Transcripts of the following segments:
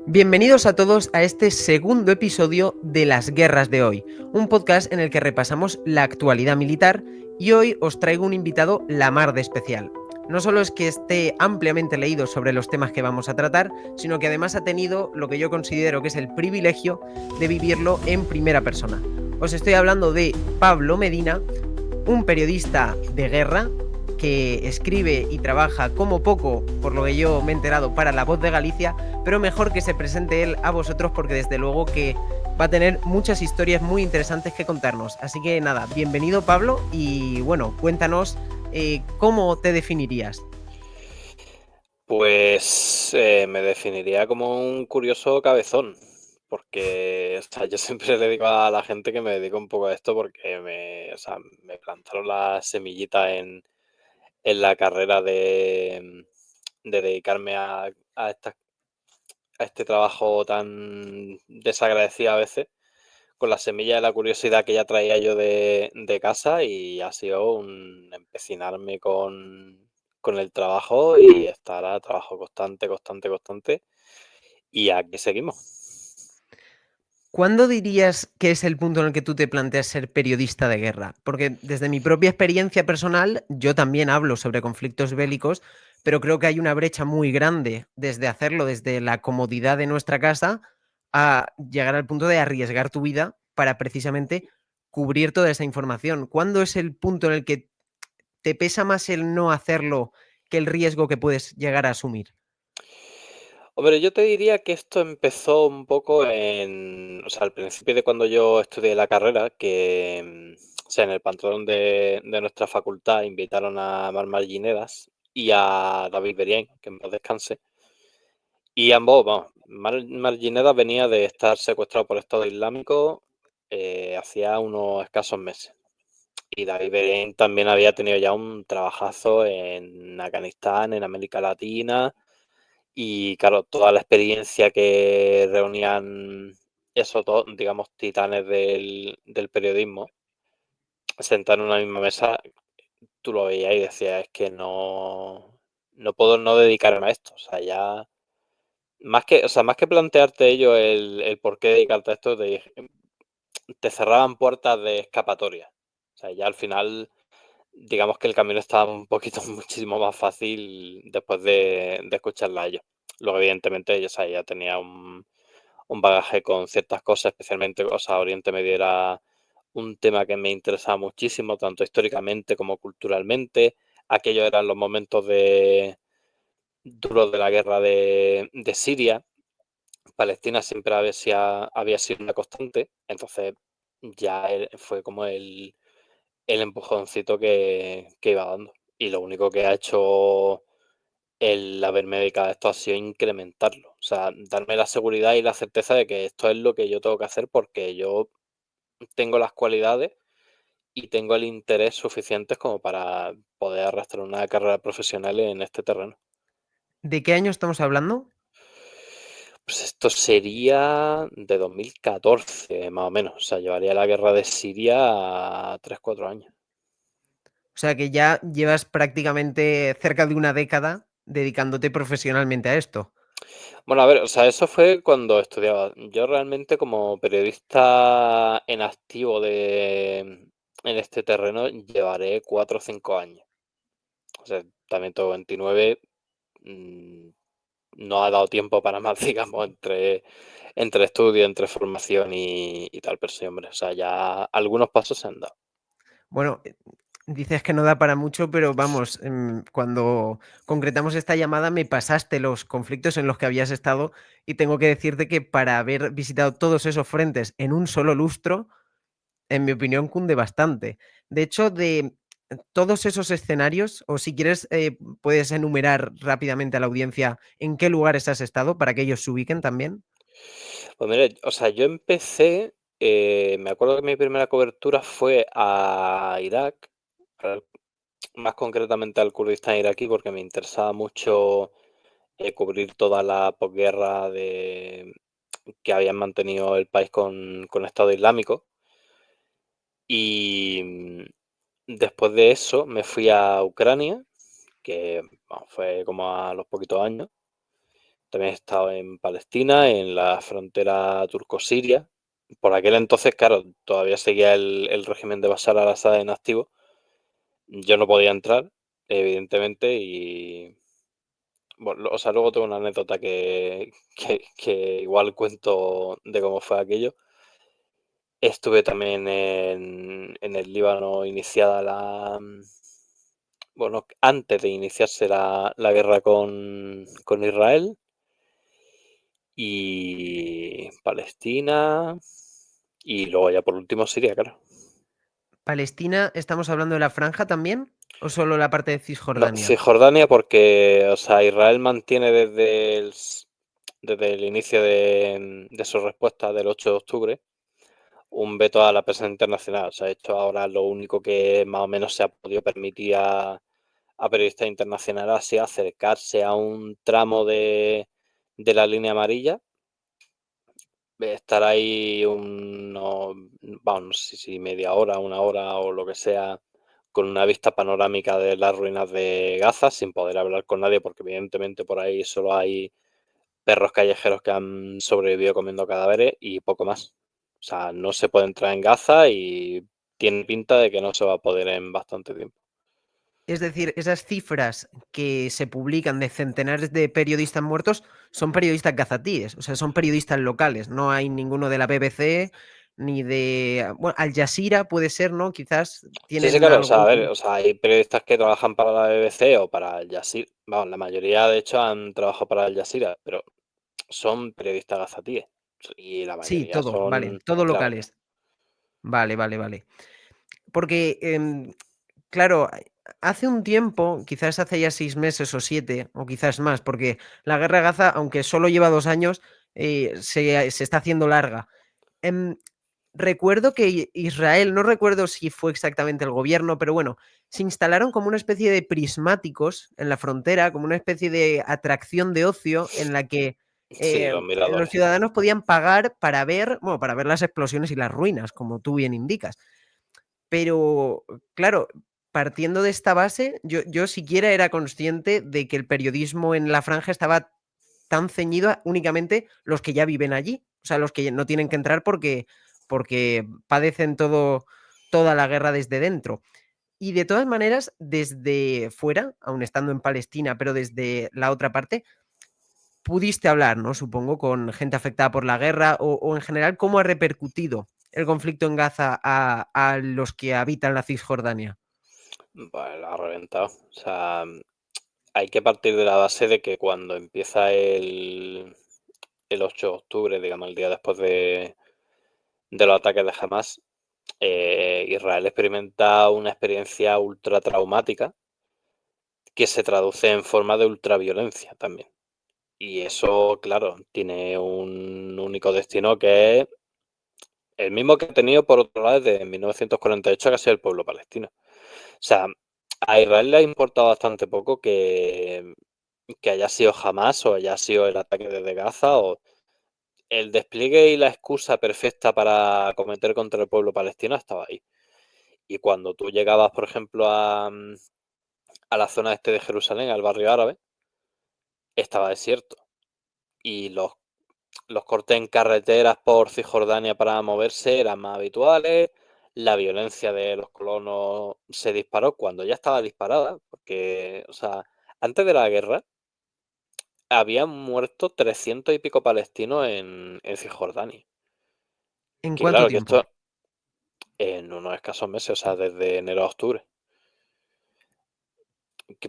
Bienvenidos a todos a este segundo episodio de Las Guerras de Hoy, un podcast en el que repasamos la actualidad militar y hoy os traigo un invitado la mar de especial. No solo es que esté ampliamente leído sobre los temas que vamos a tratar, sino que además ha tenido lo que yo considero que es el privilegio de vivirlo en primera persona. Os estoy hablando de Pablo Medina, un periodista de guerra que escribe y trabaja como poco, por lo que yo me he enterado, para La Voz de Galicia, pero mejor que se presente él a vosotros porque desde luego que va a tener muchas historias muy interesantes que contarnos. Así que nada, bienvenido Pablo y bueno, cuéntanos cómo te definirías. Pues me definiría como un curioso cabezón, porque yo siempre le digo a la gente que me dedico un poco a esto porque me plantaron la semillita en la carrera de dedicarme a este trabajo tan desagradecido a veces, con la semilla de la curiosidad que ya traía yo de casa, y ha sido un empecinarme con el trabajo y estar a trabajo constante, y aquí seguimos. ¿Cuándo dirías que es el punto en el que tú te planteas ser periodista de guerra? Porque desde mi propia experiencia personal, yo también hablo sobre conflictos bélicos, pero creo que hay una brecha muy grande desde hacerlo desde la comodidad de nuestra casa a llegar al punto de arriesgar tu vida para precisamente cubrir toda esa información. ¿Cuándo es el punto en el que te pesa más el no hacerlo que el riesgo que puedes llegar a asumir? Hombre, yo te diría que esto empezó un poco al principio de cuando yo estudié la carrera, en el panteón de nuestra facultad invitaron a Mar Ginedas y a David Berién, que en paz descanse. Y ambos, vamos, Margineda venía de estar secuestrado por el Estado Islámico hacía unos escasos meses. Y David Berén también había tenido ya un trabajazo en Afganistán, en América Latina. Y claro, toda la experiencia que reunían esos dos, digamos, titanes del periodismo, sentados en una misma mesa, tú lo veías y decías, es que no puedo no dedicarme a esto. O sea, ya más que plantearte ello el por qué dedicarte a esto, te cerraban puertas de escapatoria. O sea, ya al final, digamos que el camino estaba un poquito muchísimo más fácil después de escucharla a ellos. Luego, evidentemente, yo, o sea, ya tenía un bagaje con ciertas cosas, especialmente, o sea, Oriente Medio era un tema que me interesaba muchísimo, tanto históricamente como culturalmente. Aquellos eran los momentos duros de la guerra de Siria. Palestina siempre había sido una constante, entonces ya fue como el empujoncito que iba dando. Y lo único que ha hecho el haberme dedicado a esto ha sido incrementarlo. O sea, darme la seguridad y la certeza de que esto es lo que yo tengo que hacer, porque yo tengo las cualidades y tengo el interés suficientes como para poder arrastrar una carrera profesional en este terreno. ¿De qué año estamos hablando? Pues esto sería de 2014, más o menos. O sea, llevaría la guerra de Siria a 3-4 años. O sea que ya llevas prácticamente cerca de una década dedicándote profesionalmente a esto. Bueno, a ver, o sea, eso fue cuando estudiaba. Yo realmente, como periodista en activo en este terreno, llevaré 4 o 5 años. O sea, también tengo 29. mm, no ha dado tiempo para más, digamos, entre estudio, entre formación y tal, pero sí, hombre, o sea, ya algunos pasos se han dado. Bueno, dices que no da para mucho, pero vamos, cuando concretamos esta llamada me pasaste los conflictos en los que habías estado y tengo que decirte que para haber visitado todos esos frentes en un solo lustro, en mi opinión, cunde bastante. De hecho, de todos esos escenarios, o si quieres, puedes enumerar rápidamente a la audiencia en qué lugares has estado para que ellos se ubiquen también. Pues mira, o sea, yo empecé, me acuerdo que mi primera cobertura fue a Irak, al- más concretamente al Kurdistán iraquí, porque me interesaba mucho cubrir toda la posguerra que habían mantenido el país con Estado Islámico. Y después de eso me fui a Ucrania, que bueno, fue como a los poquitos años. también he estado en Palestina, en la frontera turco-siria. Por aquel entonces, claro, todavía seguía el régimen de Bashar al-Assad en activo. Yo no podía entrar, evidentemente, y bueno, o sea, luego tengo una anécdota que igual cuento de cómo fue aquello. Estuve también en el Líbano iniciada bueno, antes de iniciarse la guerra con Israel, y Palestina, y luego ya por último Siria, claro. ¿Palestina, estamos hablando de la franja también? ¿O solo la parte de No, Cisjordania? Cisjordania porque, o sea, Israel mantiene desde el inicio de su respuesta del 8 de octubre un veto a la prensa internacional. O sea, esto ahora lo único que más o menos se ha podido permitir a periodistas internacionales ha sido acercarse a un tramo de la línea amarilla, estar ahí vamos, no sé si media hora, una hora o lo que sea, con una vista panorámica de las ruinas de Gaza, sin poder hablar con nadie, porque evidentemente por ahí solo hay perros callejeros que han sobrevivido comiendo cadáveres y poco más. O sea, no se puede entrar en Gaza y tiene pinta de que no se va a poder en bastante tiempo. Es decir, esas cifras que se publican de centenares de periodistas muertos son periodistas gazatíes, o sea, son periodistas locales. No hay ninguno de la BBC ni de... Bueno, Al Jazeera puede ser, ¿no? Quizás Sí, sí, tienen claro, o sea, a ver, algún... o sea, hay periodistas que trabajan para la BBC o para Al Jazeera, vamos, la mayoría de hecho han trabajado para Al Jazeera, pero son periodistas gazatíes y la Sí, mayoría todo, vale, son, todos claro, claro. locales. Vale, vale, vale. Porque, claro, hace un tiempo, quizás hace ya 6 meses o 7, o quizás más, porque la guerra de Gaza, aunque solo lleva 2 años, se está haciendo larga. Em, Recuerdo que Israel, no recuerdo si fue exactamente el gobierno, pero bueno, se instalaron como una especie de prismáticos en la frontera, como una especie de atracción de ocio en la que Sí, los los miradores. ciudadanos podían pagar para ver, bueno, para ver las explosiones y las ruinas, como tú bien indicas. Pero, claro, partiendo de esta base, yo siquiera era consciente de que el periodismo en la franja estaba tan ceñido a únicamente los que ya viven allí, o sea, los que no tienen que entrar porque padecen toda la guerra desde dentro. Y de todas maneras, desde fuera, aun estando en Palestina, pero desde la otra parte, pudiste hablar, ¿no? Supongo, con gente afectada por la guerra o en general, ¿cómo ha repercutido el conflicto en Gaza a los que habitan la Cisjordania? Pues la ha reventado. O sea, hay que partir de la base de que cuando empieza el 8 de octubre, digamos, el día después de los ataques de Hamas, Israel experimenta una experiencia ultra traumática que se traduce en forma de ultraviolencia también. Y eso, claro, tiene un único destino que es el mismo que ha tenido, por otro lado, desde 1948, que ha sido el pueblo palestino. O sea, a Israel le ha importado bastante poco que haya sido Hamas o haya sido el ataque desde Gaza o el despliegue y la excusa perfecta para cometer contra el pueblo palestino estaba ahí. Y cuando tú llegabas, por ejemplo, a la zona este de Jerusalén, al barrio árabe, estaba desierto. Y los cortes en carreteras por Cisjordania para moverse eran más habituales. La violencia de los colonos se disparó cuando ya estaba disparada, porque, o sea, antes de la guerra habían muerto 300 y pico palestinos en Cisjordania. ¿En Que cuánto claro, que tiempo? esto en unos escasos meses, o sea, desde enero a octubre.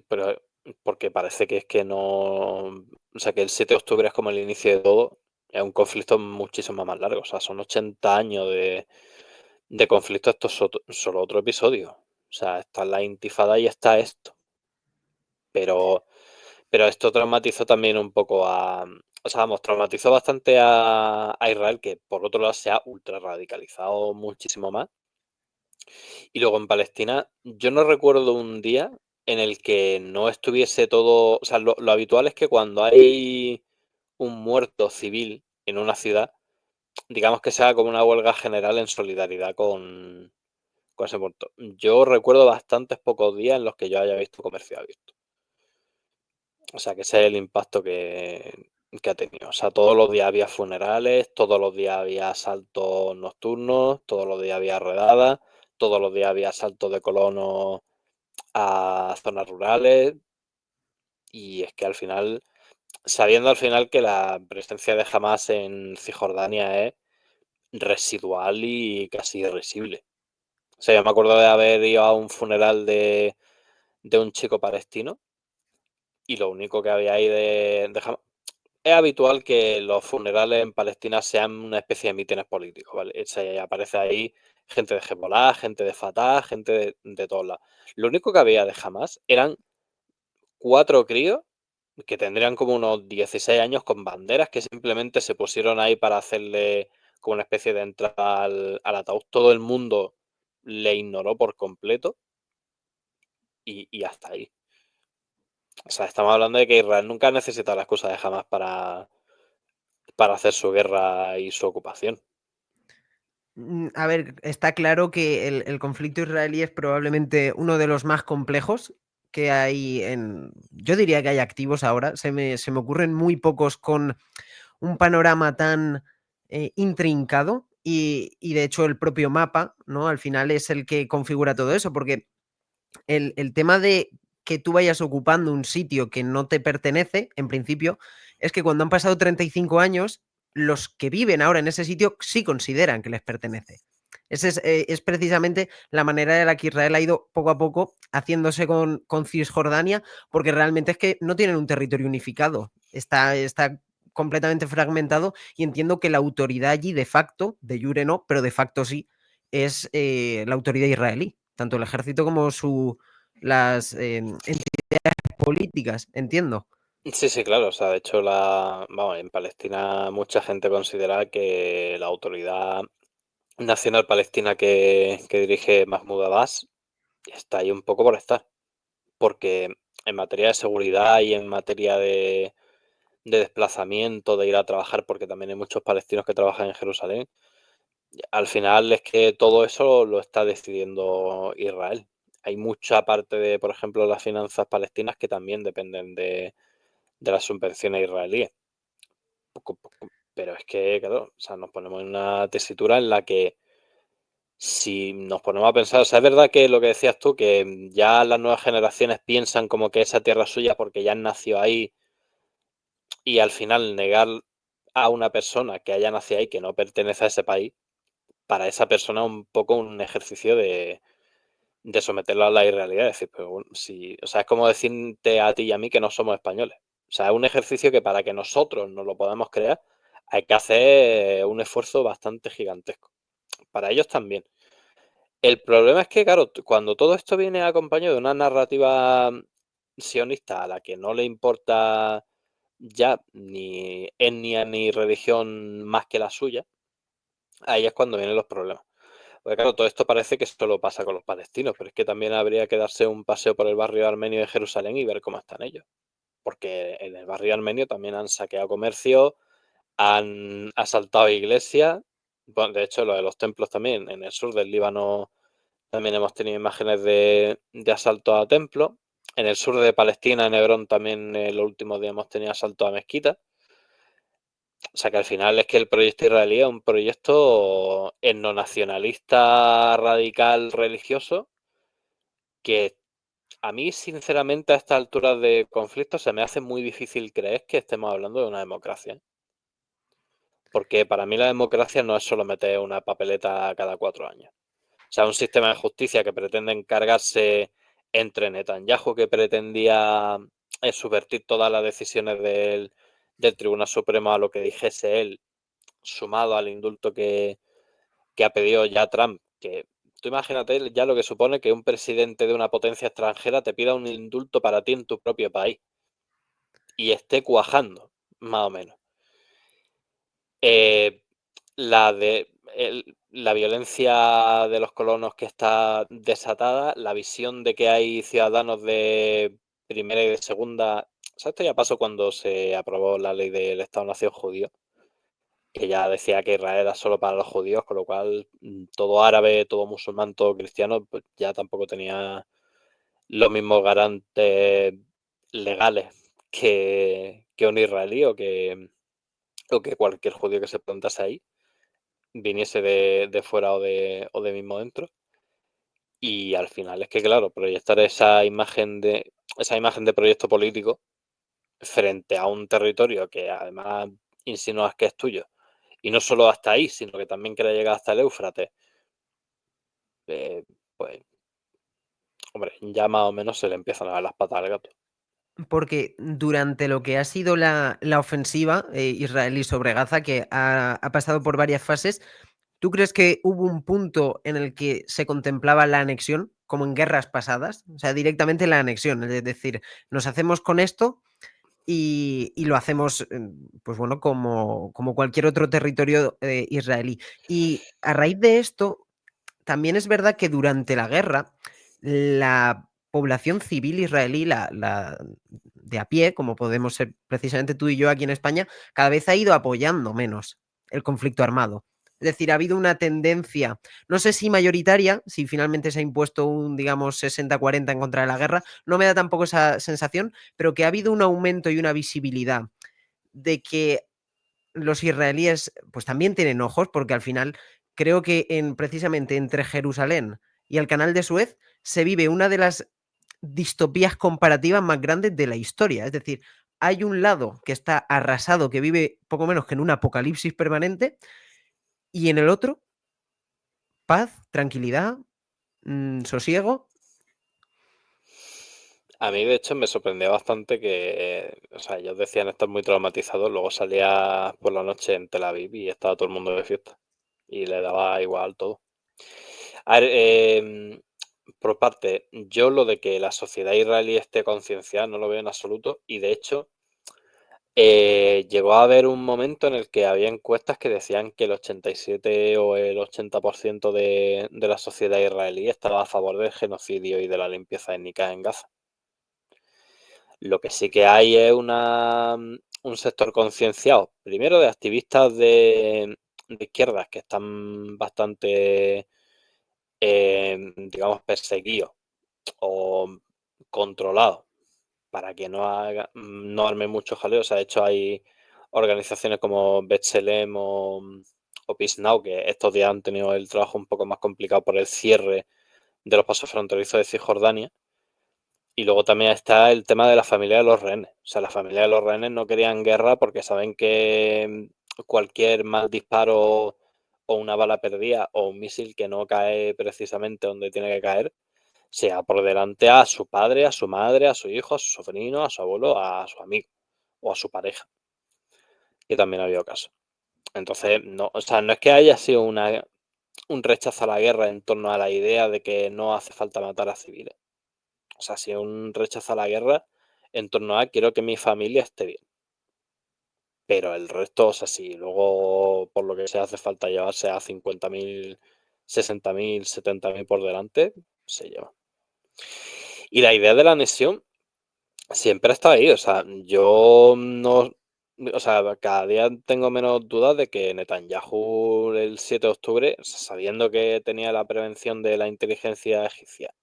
Pero porque parece que es que no. O sea, que el 7 de octubre es como el inicio de todo. Es un conflicto muchísimo más largo. O sea, son 80 años de conflicto. Esto es solo otro episodio. O sea, está la intifada y está esto. Pero, pero esto traumatizó también un poco a. O sea, vamos, traumatizó bastante a Israel, que por otro lado se ha ultra radicalizado muchísimo más. Y luego en Palestina, yo no recuerdo un día en el que no estuviese todo. O sea, lo habitual es que cuando hay un muerto civil en una ciudad, digamos que sea como una huelga general en solidaridad con ese muerto. Yo recuerdo bastantes pocos días en los que yo haya visto comercio abierto. O sea, que ese es el impacto que ha tenido. O sea, todos los días había funerales, todos los días había asaltos nocturnos, todos los días había redadas, todos los días había asaltos de colonos a zonas rurales. Y es que al final, sabiendo al final que la presencia de Hamas en Cisjordania es residual y casi irrisible. O sea, yo me acuerdo de haber ido a un funeral de un chico palestino y lo único que había ahí de Hamas. Es habitual que los funerales en Palestina sean una especie de mítines políticos, ¿vale? Aparece ahí gente de Hezbollah, gente de Fatah, gente de todos lados. Lo único que había de Hamas eran 4 críos que tendrían como unos 16 años con banderas que simplemente se pusieron ahí para hacerle como una especie de entrada al ataúd. Todo el mundo le ignoró por completo y hasta ahí. O sea, estamos hablando de que Israel nunca ha necesitado la excusa de Hamas para hacer su guerra y su ocupación. A ver, está claro que el conflicto israelí es probablemente uno de los más complejos que hay yo diría que hay activos ahora. Se me ocurren muy pocos con un panorama tan intrincado y de hecho el propio mapa, ¿no? Al final es el que configura todo eso, porque el tema de que tú vayas ocupando un sitio que no te pertenece, en principio, es que cuando han pasado 35 años, los que viven ahora en ese sitio sí consideran que les pertenece. Esa es precisamente la manera de la que Israel ha ido poco a poco haciéndose con Cisjordania, porque realmente es que no tienen un territorio unificado. Está completamente fragmentado y entiendo que la autoridad allí de facto, de jure no, pero de facto sí, es la autoridad israelí, tanto el ejército como las entidades políticas, entiendo. Sí, sí, claro. O sea, de hecho, vamos, en Palestina mucha gente considera que la autoridad nacional palestina que dirige Mahmoud Abbas está ahí un poco por estar. Porque en materia de seguridad y en materia de desplazamiento, de ir a trabajar, porque también hay muchos palestinos que trabajan en Jerusalén, al final es que todo eso lo está decidiendo Israel. Hay mucha parte de, por ejemplo, las finanzas palestinas que también dependen de las subvenciones israelíes. Pero es que, claro, o sea, nos ponemos en una tesitura en la que si nos ponemos a pensar, o sea, es verdad que lo que decías tú, que ya las nuevas generaciones piensan como que esa tierra es suya porque ya han nacido ahí y al final negar a una persona que haya nacido ahí, que no pertenece a ese país, para esa persona es un poco un ejercicio de someterlo a la irrealidad. Es decir, pero bueno, si, o sea, es como decirte a ti y a mí que no somos españoles. O sea, es un ejercicio que para que nosotros nos lo podamos crear hay que hacer un esfuerzo bastante gigantesco. Para ellos también. El problema es que, claro, cuando todo esto viene acompañado de una narrativa sionista a la que no le importa ya ni etnia ni religión más que la suya, ahí es cuando vienen los problemas. Porque claro, todo esto parece que solo pasa con los palestinos, pero es que también habría que darse un paseo por el barrio armenio de Jerusalén y ver cómo están ellos. Porque en el barrio armenio también han saqueado comercio, han asaltado iglesias. Bueno, de hecho, lo de los templos también, en el sur del Líbano también hemos tenido imágenes de asalto a templos. En el sur de Palestina, en Hebrón, también los últimos días hemos tenido asalto a mezquitas. O sea que al final es que el proyecto israelí es un proyecto etnonacionalista radical religioso que a mí, sinceramente, a estas alturas de conflicto se me hace muy difícil creer que estemos hablando de una democracia. Porque para mí la democracia no es solo meter una papeleta cada 4 años. O sea, un sistema de justicia que pretende encargarse entre Netanyahu, que pretendía subvertir todas las decisiones del Tribunal Supremo a lo que dijese él, sumado al indulto que ha pedido ya Trump, que tú imagínate ya lo que supone que un presidente de una potencia extranjera te pida un indulto para ti en tu propio país y esté cuajando, más o menos. Eh, la violencia de los colonos que está desatada, la visión de que hay ciudadanos de primera y de segunda. O sea, esto ya pasó cuando se aprobó la ley del Estado-Nación judío, que ya decía que Israel era solo para los judíos, con lo cual todo árabe, todo musulmán, todo cristiano, pues ya tampoco tenía los mismos garantes legales que un israelí o que cualquier judío que se plantase ahí viniese de fuera o de mismo dentro. Y al final es que, claro, proyectar esa imagen de proyecto político frente a un territorio que además insinúas que es tuyo, y no solo hasta ahí, sino que también quiere llegar hasta el Éufrates, pues, hombre, ya más o menos se le empiezan a dar las patas al gato. Porque durante lo que ha sido la ofensiva israelí sobre Gaza, que ha pasado por varias fases, ¿tú crees que hubo un punto en el que se contemplaba la anexión, como en guerras pasadas? O sea, directamente la anexión, es decir, nos hacemos con esto y lo hacemos, pues bueno, como cualquier otro territorio israelí. Y a raíz de esto, también es verdad que durante la guerra, la población civil israelí, la de a pie, como podemos ser precisamente tú y yo aquí en España, cada vez ha ido apoyando menos el conflicto armado. Es decir, ha habido una tendencia, no sé si mayoritaria, si finalmente se ha impuesto un, digamos, 60-40 en contra de la guerra, no me da tampoco esa sensación, pero que ha habido un aumento y una visibilidad de que los israelíes pues también tienen ojos, porque al final creo que precisamente entre Jerusalén y el canal de Suez se vive una de las distopías comparativas más grandes de la historia. Es decir, hay un lado que está arrasado, que vive poco menos que en un apocalipsis permanente, y en el otro, paz, tranquilidad, sosiego. A mí, de hecho, me sorprendió bastante que, o sea, ellos decían estar muy traumatizados, luego salía por la noche en Tel Aviv y estaba todo el mundo de fiesta y le daba igual todo. A ver, por parte, yo lo de que la sociedad israelí esté concienciada no lo veo en absoluto, y de hecho llegó a haber un momento en el que había encuestas que decían que el 87 o el 80% de la sociedad israelí estaba a favor del genocidio y de la limpieza étnica en Gaza. Lo que sí que hay es un sector concienciado, primero de activistas de izquierdas que están bastante, digamos, perseguidos o controlados para que no arme mucho jaleo. O sea, de hecho hay organizaciones como B'Tselem o Peace Now que estos días han tenido el trabajo un poco más complicado por el cierre de los pasos fronterizos de Cisjordania. Y luego también está el tema de la familia de los rehenes. O sea, la familia de los rehenes no querían guerra porque saben que cualquier mal disparo o una bala perdida o un misil que no cae precisamente donde tiene que caer, sea por delante a su padre, a su madre, a su hijo, a su sobrino, a su abuelo, a su amigo o a su pareja, que también ha habido casos. Entonces, no, o sea, no es que haya sido un rechazo a la guerra en torno a la idea de que no hace falta matar a civiles. O sea, si un rechazo a la guerra en torno a quiero que mi familia esté bien. Pero el resto, o sea, si luego por lo que sea hace falta llevarse a 50.000, 60.000, 70.000 por delante, se lleva. Y la idea de la anexión siempre ha estado ahí. O sea, yo no. O sea, cada día tengo menos dudas de que Netanyahu el 7 de octubre, o sea, sabiendo que tenía la prevención de la inteligencia egipcia,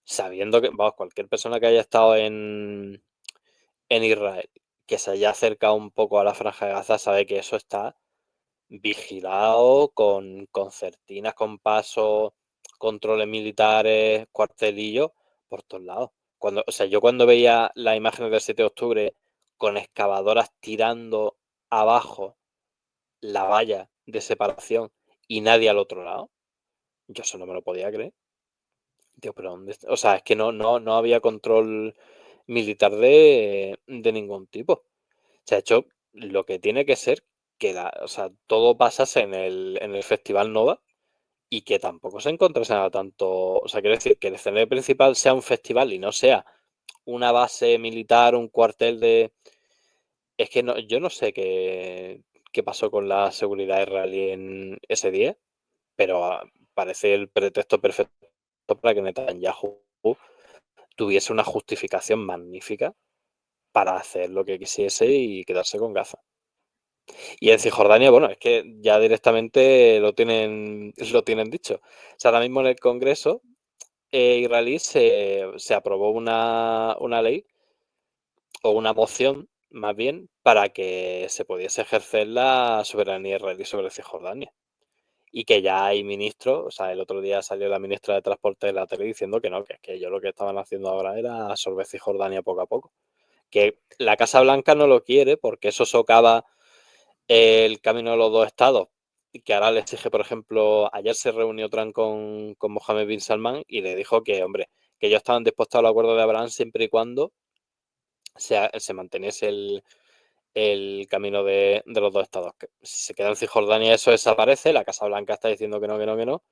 sabiendo que, vamos, cualquier persona que haya estado en Israel, que se haya acercado un poco a la Franja de Gaza, sabe que eso está vigilado con concertinas, con pasos, controles militares, cuartelillos, por todos lados. O sea, yo cuando veía las imágenes del 7 de octubre con excavadoras tirando abajo la valla de separación y nadie al otro lado, yo eso no me lo podía creer. Tío, pero ¿dónde está? O sea, es que no había control militar de ningún tipo. Se ha hecho lo que tiene que ser que o sea, todo pasase en el Festival Nova y que tampoco se encontrase nada tanto. O sea, quiero decir que el escenario principal sea un festival y no sea una base militar, un cuartel de. Es que no, yo no sé qué pasó con la seguridad israelí en ese día, pero parece el pretexto perfecto para que Netanyahu tuviese una justificación magnífica para hacer lo que quisiese y quedarse con Gaza. Y en Cisjordania, bueno, es que ya directamente lo tienen dicho. O sea, ahora mismo en el Congreso israelí se aprobó una ley o una moción más bien para que se pudiese ejercer la soberanía israelí sobre Cisjordania. Y que ya hay ministros, o sea, el otro día salió la ministra de Transporte de la tele diciendo que no, que es que ellos lo que estaban haciendo ahora era absorber Cisjordania poco a poco. Que la Casa Blanca no lo quiere porque eso socava el camino de los dos estados, y que ahora le exige, por ejemplo, ayer se reunió Trump con Mohammed bin Salman y le dijo que, hombre, que ellos estaban dispuestos al acuerdo de Abraham siempre y cuando se manteniese el camino de los dos estados. Que si se queda en Cisjordania eso desaparece, la Casa Blanca está diciendo que no, que no, que no,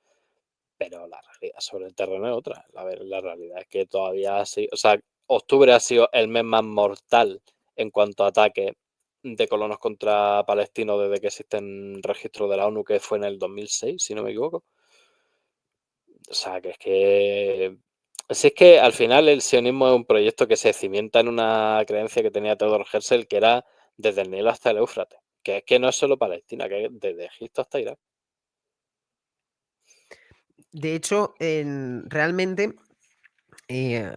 pero la realidad sobre el terreno es otra. La realidad es que todavía o sea, octubre ha sido el mes más mortal en cuanto a ataques de colonos contra palestinos desde que existen registros de la ONU, que fue en el 2006, si no me equivoco. O sea, si es que al final el sionismo es un proyecto que se cimienta en una creencia que tenía Theodor Herzl, que era desde el Nilo hasta el Éufrates, que es que no es solo Palestina, que es desde Egipto hasta Irak. De hecho, realmente eh,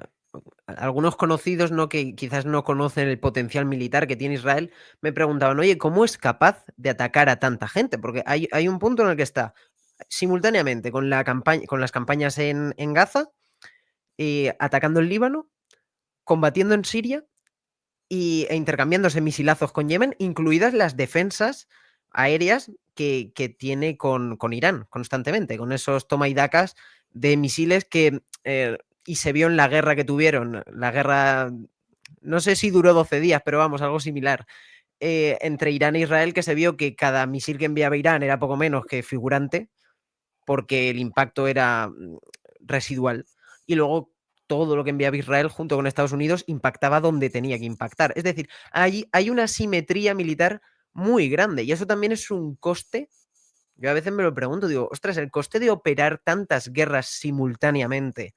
algunos conocidos, ¿no? Que quizás no conocen el potencial militar que tiene Israel, me preguntaban, oye, ¿cómo es capaz de atacar a tanta gente? Porque hay un punto en el que está simultáneamente con con las campañas en Gaza, atacando el Líbano, combatiendo en Siria e intercambiándose misilazos con Yemen, incluidas las defensas aéreas que tiene con Irán constantemente, con esos toma y dacas de misiles y se vio en la guerra que tuvieron, la guerra, no sé si duró 12 días, pero vamos, algo similar, entre Irán e Israel, que se vio que cada misil que enviaba Irán era poco menos que figurante, porque el impacto era residual. Y luego todo lo que enviaba Israel junto con Estados Unidos impactaba donde tenía que impactar. Es decir, hay una simetría militar muy grande y eso también es un coste. Yo a veces me lo pregunto, digo, ostras, el coste de operar tantas guerras simultáneamente,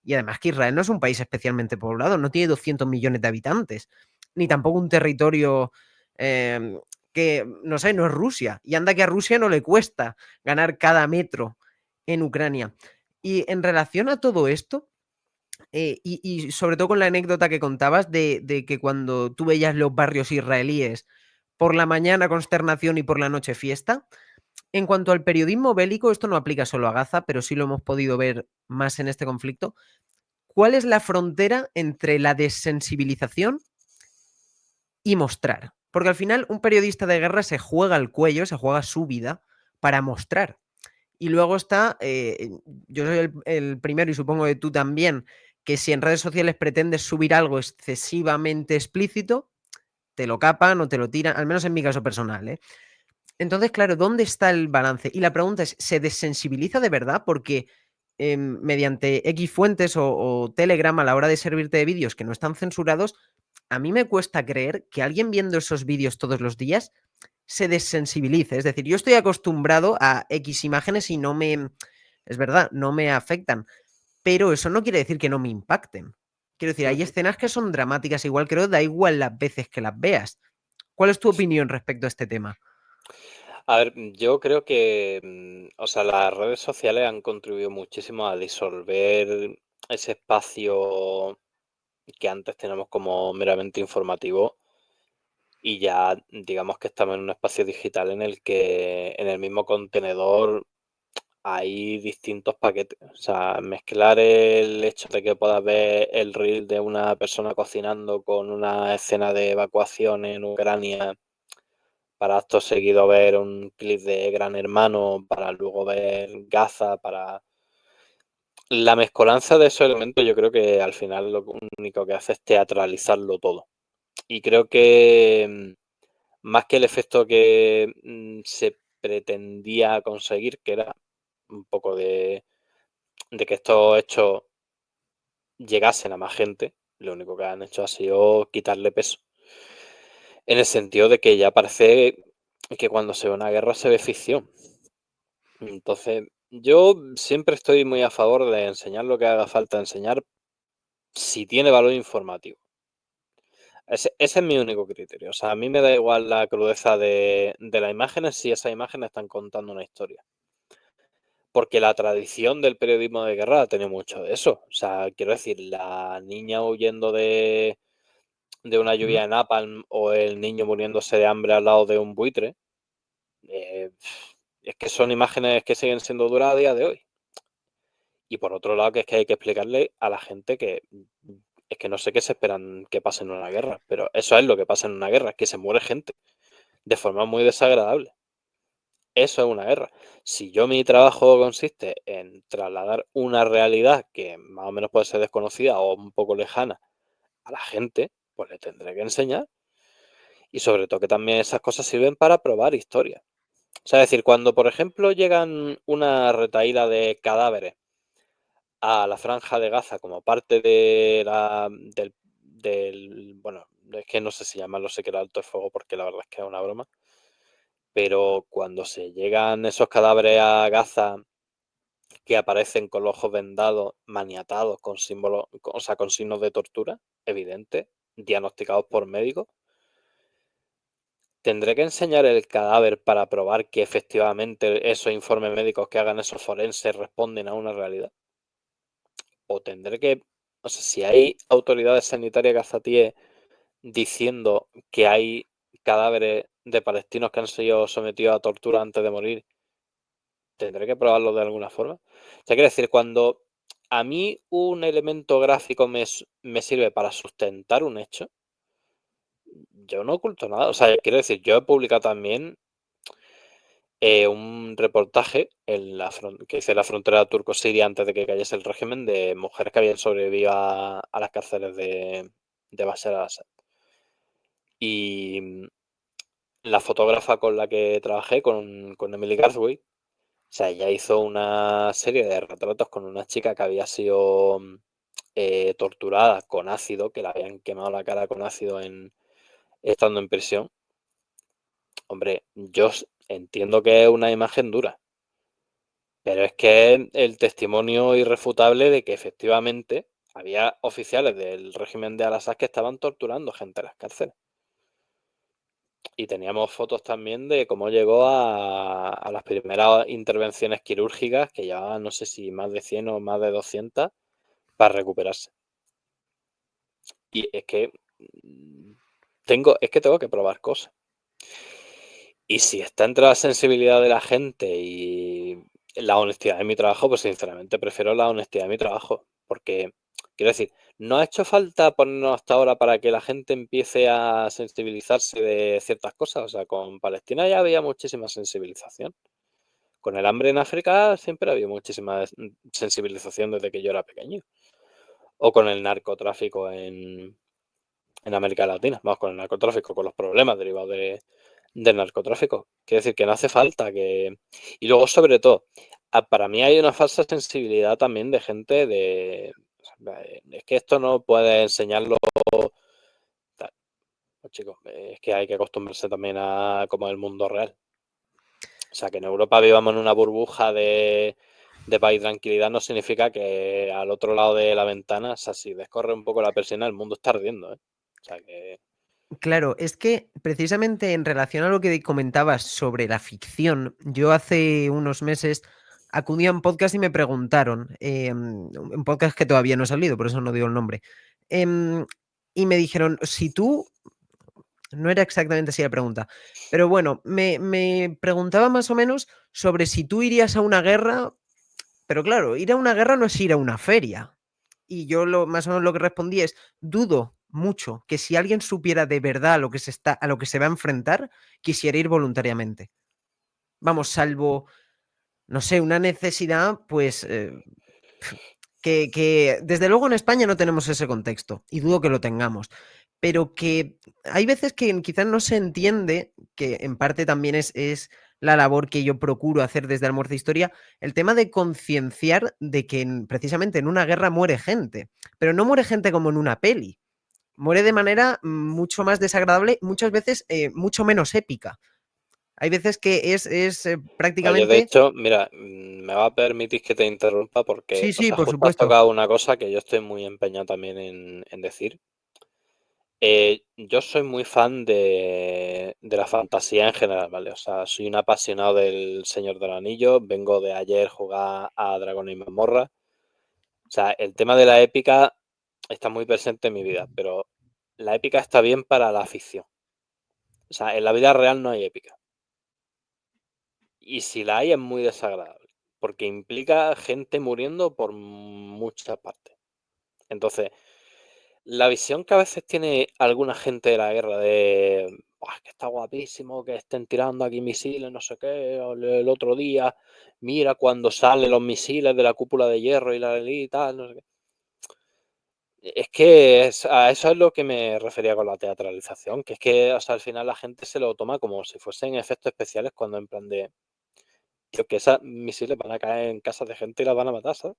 y además que Israel no es un país especialmente poblado, no tiene 200 millones de habitantes, ni tampoco un territorio que, no sé, no es Rusia. Y anda que a Rusia no le cuesta ganar cada metro en Ucrania. Y en relación a todo esto, y sobre todo con la anécdota que contabas de que cuando tú veías los barrios israelíes, por la mañana consternación y por la noche fiesta, en cuanto al periodismo bélico, esto no aplica solo a Gaza, pero sí lo hemos podido ver más en este conflicto. ¿Cuál es la frontera entre la desensibilización y mostrar? Porque al final un periodista de guerra se juega el cuello, se juega su vida para mostrar. Y luego está, yo soy el primero y supongo que tú también, que si en redes sociales pretendes subir algo excesivamente explícito, te lo capan o te lo tiran, al menos en mi caso personal, ¿eh? Entonces, claro, ¿dónde está el balance? Y la pregunta es, ¿se desensibiliza de verdad? Porque mediante X fuentes o Telegram a la hora de servirte de vídeos que no están censurados, a mí me cuesta creer que alguien viendo esos vídeos todos los días se desensibilice. Es decir, yo estoy acostumbrado a X imágenes y no me, es verdad, no me afectan, pero eso no quiere decir que no me impacten. Quiero decir, hay escenas que son dramáticas, igual creo, da igual las veces que las veas. ¿Cuál es tu opinión respecto a este tema? A ver, yo creo que, o sea, las redes sociales han contribuido muchísimo a disolver ese espacio que antes teníamos como meramente informativo, y ya digamos que estamos en un espacio digital en el que en el mismo contenedor hay distintos paquetes. O sea, mezclar el hecho de que puedas ver el reel de una persona cocinando con una escena de evacuación en Ucrania, para acto seguido ver un clip de Gran Hermano, para luego ver Gaza, para... La mezcolanza de esos elementos yo creo que al final lo único que hace es teatralizarlo todo. Y creo que más que el efecto que se pretendía conseguir, que era un poco de que estos hechos llegasen a más gente, lo único que han hecho ha sido quitarle peso. En el sentido de que ya parece que cuando se ve una guerra se ve ficción. Entonces, yo siempre estoy muy a favor de enseñar lo que haga falta enseñar si tiene valor informativo. Ese es mi único criterio. O sea, a mí me da igual la crudeza de las imágenes si esas imágenes están contando una historia. Porque la tradición del periodismo de guerra ha tenido mucho de eso. O sea, quiero decir, la niña huyendo de de una lluvia de napalm o el niño muriéndose de hambre al lado de un buitre, es que son imágenes que siguen siendo duras a día de hoy. Y por otro lado, que es que hay que explicarle a la gente que es que no sé qué se esperan que pase en una guerra, pero eso es lo que pasa en una guerra, que se muere gente de forma muy desagradable. Eso es una guerra. Si yo mi trabajo consiste en trasladar una realidad que más o menos puede ser desconocida o un poco lejana a la gente, pues le tendré que enseñar. Y sobre todo que también esas cosas sirven para probar historia. O sea, es decir, cuando por ejemplo llegan una retahíla de cadáveres a la franja de Gaza como parte de bueno, es que no sé si llamarlo sé que era alto el fuego porque la verdad es que es una broma, pero cuando se llegan esos cadáveres a Gaza que aparecen con los ojos vendados, maniatados, con símbolos, o sea, con signos de tortura, evidente, diagnosticados por médicos, ¿tendré que enseñar el cadáver para probar que efectivamente esos informes médicos que hagan esos forenses responden a una realidad? ¿O tendré que, o sea, si hay autoridades sanitarias gazatíes diciendo que hay cadáveres de palestinos que han sido sometidos a tortura antes de morir, tendré que probarlo de alguna forma? O sea, quiero decir, cuando a mí un elemento gráfico me sirve para sustentar un hecho, yo no oculto nada. O sea, quiero decir, yo he publicado también un reportaje que hice en la frontera turco-siria antes de que cayese el régimen de mujeres que habían sobrevivido a las cárceles de Bashar al-Assad. Y la fotógrafa con la que trabajé, con Emily Garthwaite, o sea, ella hizo una serie de retratos con una chica que había sido torturada con ácido, que le habían quemado la cara con ácido estando en prisión. Hombre, yo entiendo que es una imagen dura, pero es que es el testimonio irrefutable de que efectivamente había oficiales del régimen de Al-Assad que estaban torturando gente en las cárceles. Y teníamos fotos también de cómo llegó a las primeras intervenciones quirúrgicas, que llevaban no sé si más de 100 o más de 200, para recuperarse. Y es que tengo que probar cosas. Y si está entre la sensibilidad de la gente y la honestidad de mi trabajo, pues sinceramente prefiero la honestidad de mi trabajo. Porque, quiero decir, no ha hecho falta ponernos hasta ahora para que la gente empiece a sensibilizarse de ciertas cosas. O sea, con Palestina ya había muchísima sensibilización. Con el hambre en África siempre había muchísima sensibilización desde que yo era pequeño. O con el narcotráfico en América Latina. Vamos, con el narcotráfico, con los problemas derivados del narcotráfico. Quiere decir que no hace falta que... Y luego, sobre todo, para mí hay una falsa sensibilidad también de gente de... Es que esto no puede enseñarlo... Pues chicos, es que hay que acostumbrarse también a como el mundo real. O sea, que en Europa vivamos en una burbuja de paz y tranquilidad no significa que al otro lado de la ventana, o sea, si descorre un poco la persiana, el mundo está ardiendo, ¿eh? O sea, que... Claro, es que precisamente en relación a lo que comentabas sobre la ficción, yo hace unos meses acudí a un podcast y me preguntaron, un podcast que todavía no ha salido, por eso no digo el nombre, y me dijeron, si tú, no era exactamente así la pregunta, pero bueno, me preguntaba más o menos sobre si tú irías a una guerra, pero claro, ir a una guerra no es ir a una feria. Y yo más o menos lo que respondí es, dudo mucho que si alguien supiera de verdad a lo que se va a enfrentar, quisiera ir voluntariamente. Vamos, salvo, no sé, una necesidad, pues, que desde luego en España no tenemos ese contexto y dudo que lo tengamos. Pero que hay veces que quizás no se entiende, que en parte también es la labor que yo procuro hacer desde Almuerzo Historia, el tema de concienciar de que precisamente en una guerra muere gente, pero no muere gente como en una peli, muere de manera mucho más desagradable, muchas veces mucho menos épica. Hay veces que Yo de prácticamente... hecho, mira, me va a permitir que te interrumpa porque, Sí, o sí, sea, por justo has supuesto. tocado una cosa que yo estoy muy empeñado también en decir. Yo soy muy fan de la fantasía en general, ¿vale? O sea, soy un apasionado del Señor del Anillo, vengo de ayer jugar a Dragon y Mazmorra. O sea, el tema de la épica está muy presente en mi vida, pero la épica está bien para la ficción. O sea, en la vida real no hay épica. Y si la hay es muy desagradable, porque implica gente muriendo por muchas partes. Entonces, la visión que a veces tiene alguna gente de la guerra de "Buah, que está guapísimo, que estén tirando aquí misiles, no sé qué, o el otro día, mira cuando salen los misiles de la cúpula de hierro y la élite y tal, no sé qué". Es que a eso es lo que me refería con la teatralización, que es que o sea, al final la gente se lo toma como si fuesen efectos especiales cuando en plan de, tío, que esas misiles van a caer en casas de gente y las van a matar, ¿sabes?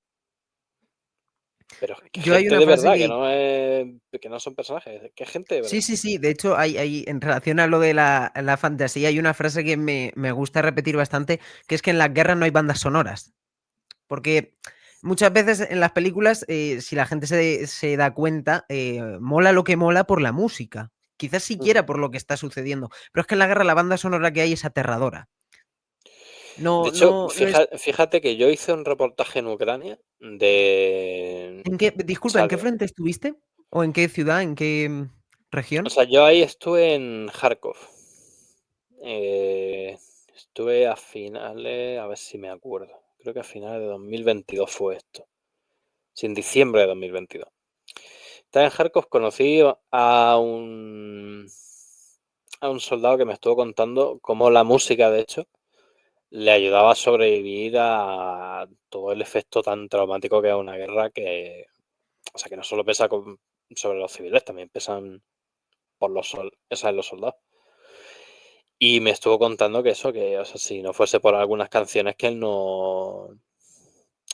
Pero es que Yo hay gente una de frase verdad, que no son personajes, es que es gente de Sí, verdad. sí, sí. De hecho, en relación a lo de la fantasía, hay una frase que me gusta repetir bastante, que es que en las guerras no hay bandas sonoras. Porque muchas veces en las películas, si la gente se da cuenta, mola lo que mola por la música. Quizás Ujú. siquiera por lo que está sucediendo. Pero es que en la guerra la banda sonora que hay es aterradora. De No, hecho, no, no es. fíjate que yo hice un reportaje en Ucrania de... ¿En qué, O disculpa, sea, ¿en qué frente estuviste? ¿O en qué ciudad? ¿En qué región? yo ahí estuve en Kharkov. Eh, Estuve a finales, a ver si me acuerdo. Creo que a finales de 2022 fue esto. Sí, en diciembre de 2022. Estaba en Kharkov, conocí a un soldado que me estuvo contando cómo la música, de hecho, le ayudaba a sobrevivir a todo el efecto tan traumático que es una guerra que, o sea, que no solo pesa sobre los civiles, también pesan por en los soldados. Y me estuvo contando que eso, que, o sea, si no fuese por algunas canciones que él no, o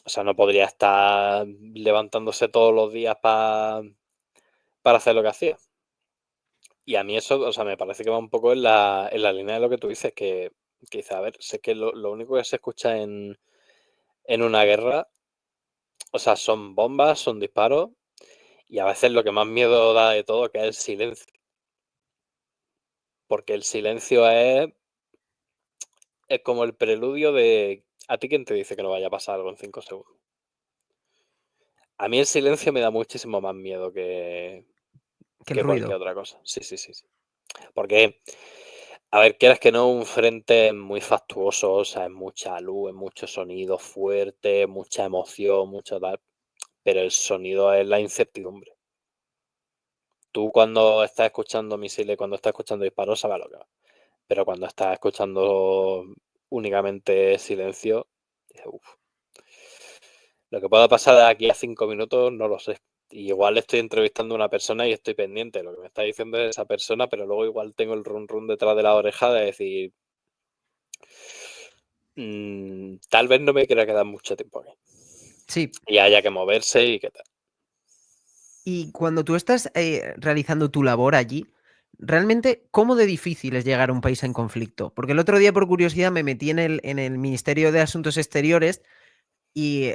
sea, no podría estar levantándose todos los días para hacer lo que hacía. Y a mí eso, o sea, me parece que va un poco en la línea de lo que tú dices, que dices, a ver, sé que lo único que se escucha en una guerra, o sea, son bombas, son disparos, y a veces lo que más miedo da de todo, que es el silencio. Porque el silencio es como el preludio de, ¿a ti quién te dice que no vaya a pasar algo en 5 segundos? A mí el silencio me da muchísimo más miedo Que el que ruido. cualquier otra cosa. Sí, sí, sí, sí. Porque, a ver, quieras que no, un frente muy fastuoso, o sea, es mucha luz, es mucho sonido fuerte, mucha emoción, mucho tal. Pero el sonido es la incertidumbre. Tú cuando estás escuchando misiles, cuando estás escuchando disparos, sabes lo que va. Pero cuando estás escuchando únicamente silencio, dices, "Uf, lo que pueda pasar de aquí a 5 minutos no lo sé". Y igual estoy entrevistando a una persona y estoy pendiente de lo que me está diciendo esa persona, pero luego igual tengo el run run detrás de la oreja de decir, tal vez no me quiera quedar mucho tiempo aquí. Sí. Y haya que moverse y qué tal. Y cuando tú estás realizando tu labor allí, realmente, ¿cómo de difícil es llegar a un país en conflicto? Porque el otro día, por curiosidad, me metí en el Ministerio de Asuntos Exteriores y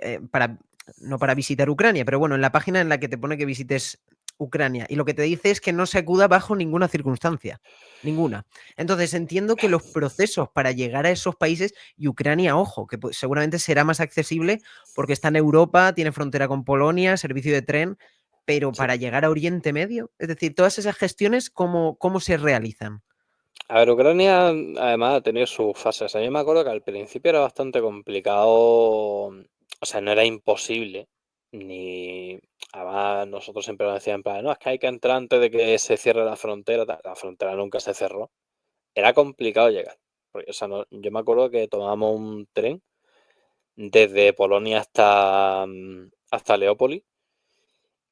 no para visitar Ucrania, pero bueno, en la página en la que te pone que visites Ucrania. Y lo que te dice es que no se acuda bajo ninguna circunstancia. Ninguna. Entonces entiendo que los procesos para llegar a esos países, y Ucrania, ojo, que seguramente será más accesible porque está en Europa, tiene frontera con Polonia, servicio de tren, pero Sí. para llegar a Oriente Medio, es decir, todas esas gestiones, ¿cómo se realizan? A ver, Ucrania además ha tenido sus fases. A mí me acuerdo que al principio era bastante complicado, o sea, no era imposible, ni... Además, nosotros siempre nos decían, en plan, no, es que hay que entrar antes de que se cierre la frontera. La frontera nunca se cerró. Era complicado llegar. Porque, o sea, yo me acuerdo que tomábamos un tren desde Polonia hasta Leópolis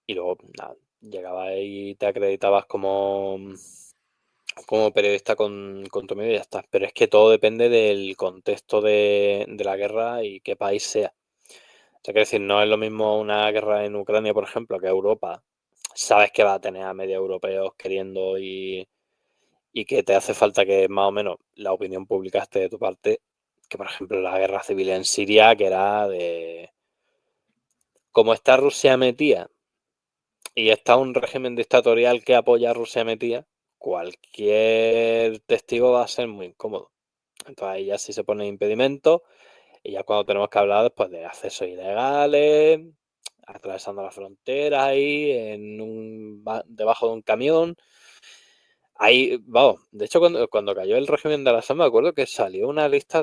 y luego, nada, llegabas y te acreditabas como periodista con tu medio y ya está. Pero es que todo depende del contexto de la guerra y qué país sea. O sea, quiero decir, no es lo mismo una guerra en Ucrania, por ejemplo, que Europa. Sabes que va a tener a medio europeos queriendo y que te hace falta que más o menos la opinión pública esté de tu parte. Que, por ejemplo, la guerra civil en Siria, que era de... Como está Rusia metida y está un régimen dictatorial que apoya a Rusia metida, cualquier testigo va a ser muy incómodo. Entonces ahí ya sí se pone impedimento y ya cuando tenemos que hablar después de accesos ilegales, atravesando la frontera ahí, debajo de un camión. Ahí, vamos, de hecho cuando cayó el régimen de Al-Assad me acuerdo que salió una lista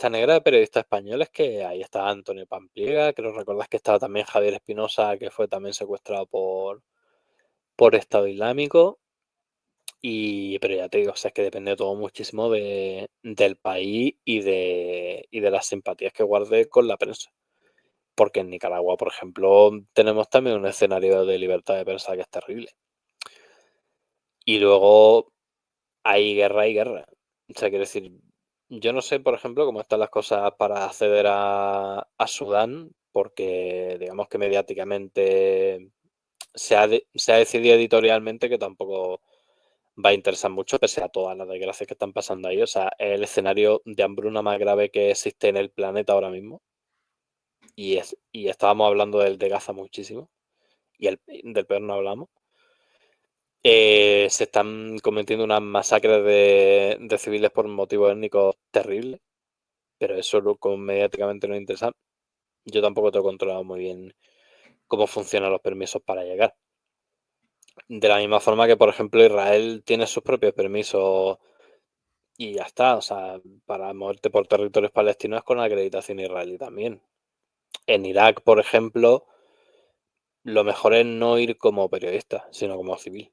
negra de periodistas españoles, que ahí estaba Antonio Pampliega, creo recordás que estaba también Javier Espinosa, que fue también secuestrado por Estado Islámico. Pero ya te digo, o sea, es que depende todo muchísimo del país y de las simpatías que guarde con la prensa. Porque en Nicaragua, por ejemplo, tenemos también un escenario de libertad de prensa que es terrible. Y luego hay guerra y guerra. O sea, quiero decir, yo no sé, por ejemplo, cómo están las cosas para acceder a Sudán, porque digamos que mediáticamente se ha decidido editorialmente que tampoco va a interesar mucho, pese a todas las desgracias que están pasando ahí. O sea, es el escenario de hambruna más grave que existe en el planeta ahora mismo. Y estábamos hablando del de Gaza muchísimo, y del peor no hablamos. Se están cometiendo unas masacres de civiles por motivos étnicos terribles, pero eso como mediáticamente no interesa. Yo tampoco tengo controlado muy bien cómo funcionan los permisos para llegar. De la misma forma que, por ejemplo, Israel tiene sus propios permisos y ya está. O sea, para moverte por territorios palestinos con acreditación israelí también. En Irak, por ejemplo, lo mejor es no ir como periodista, sino como civil.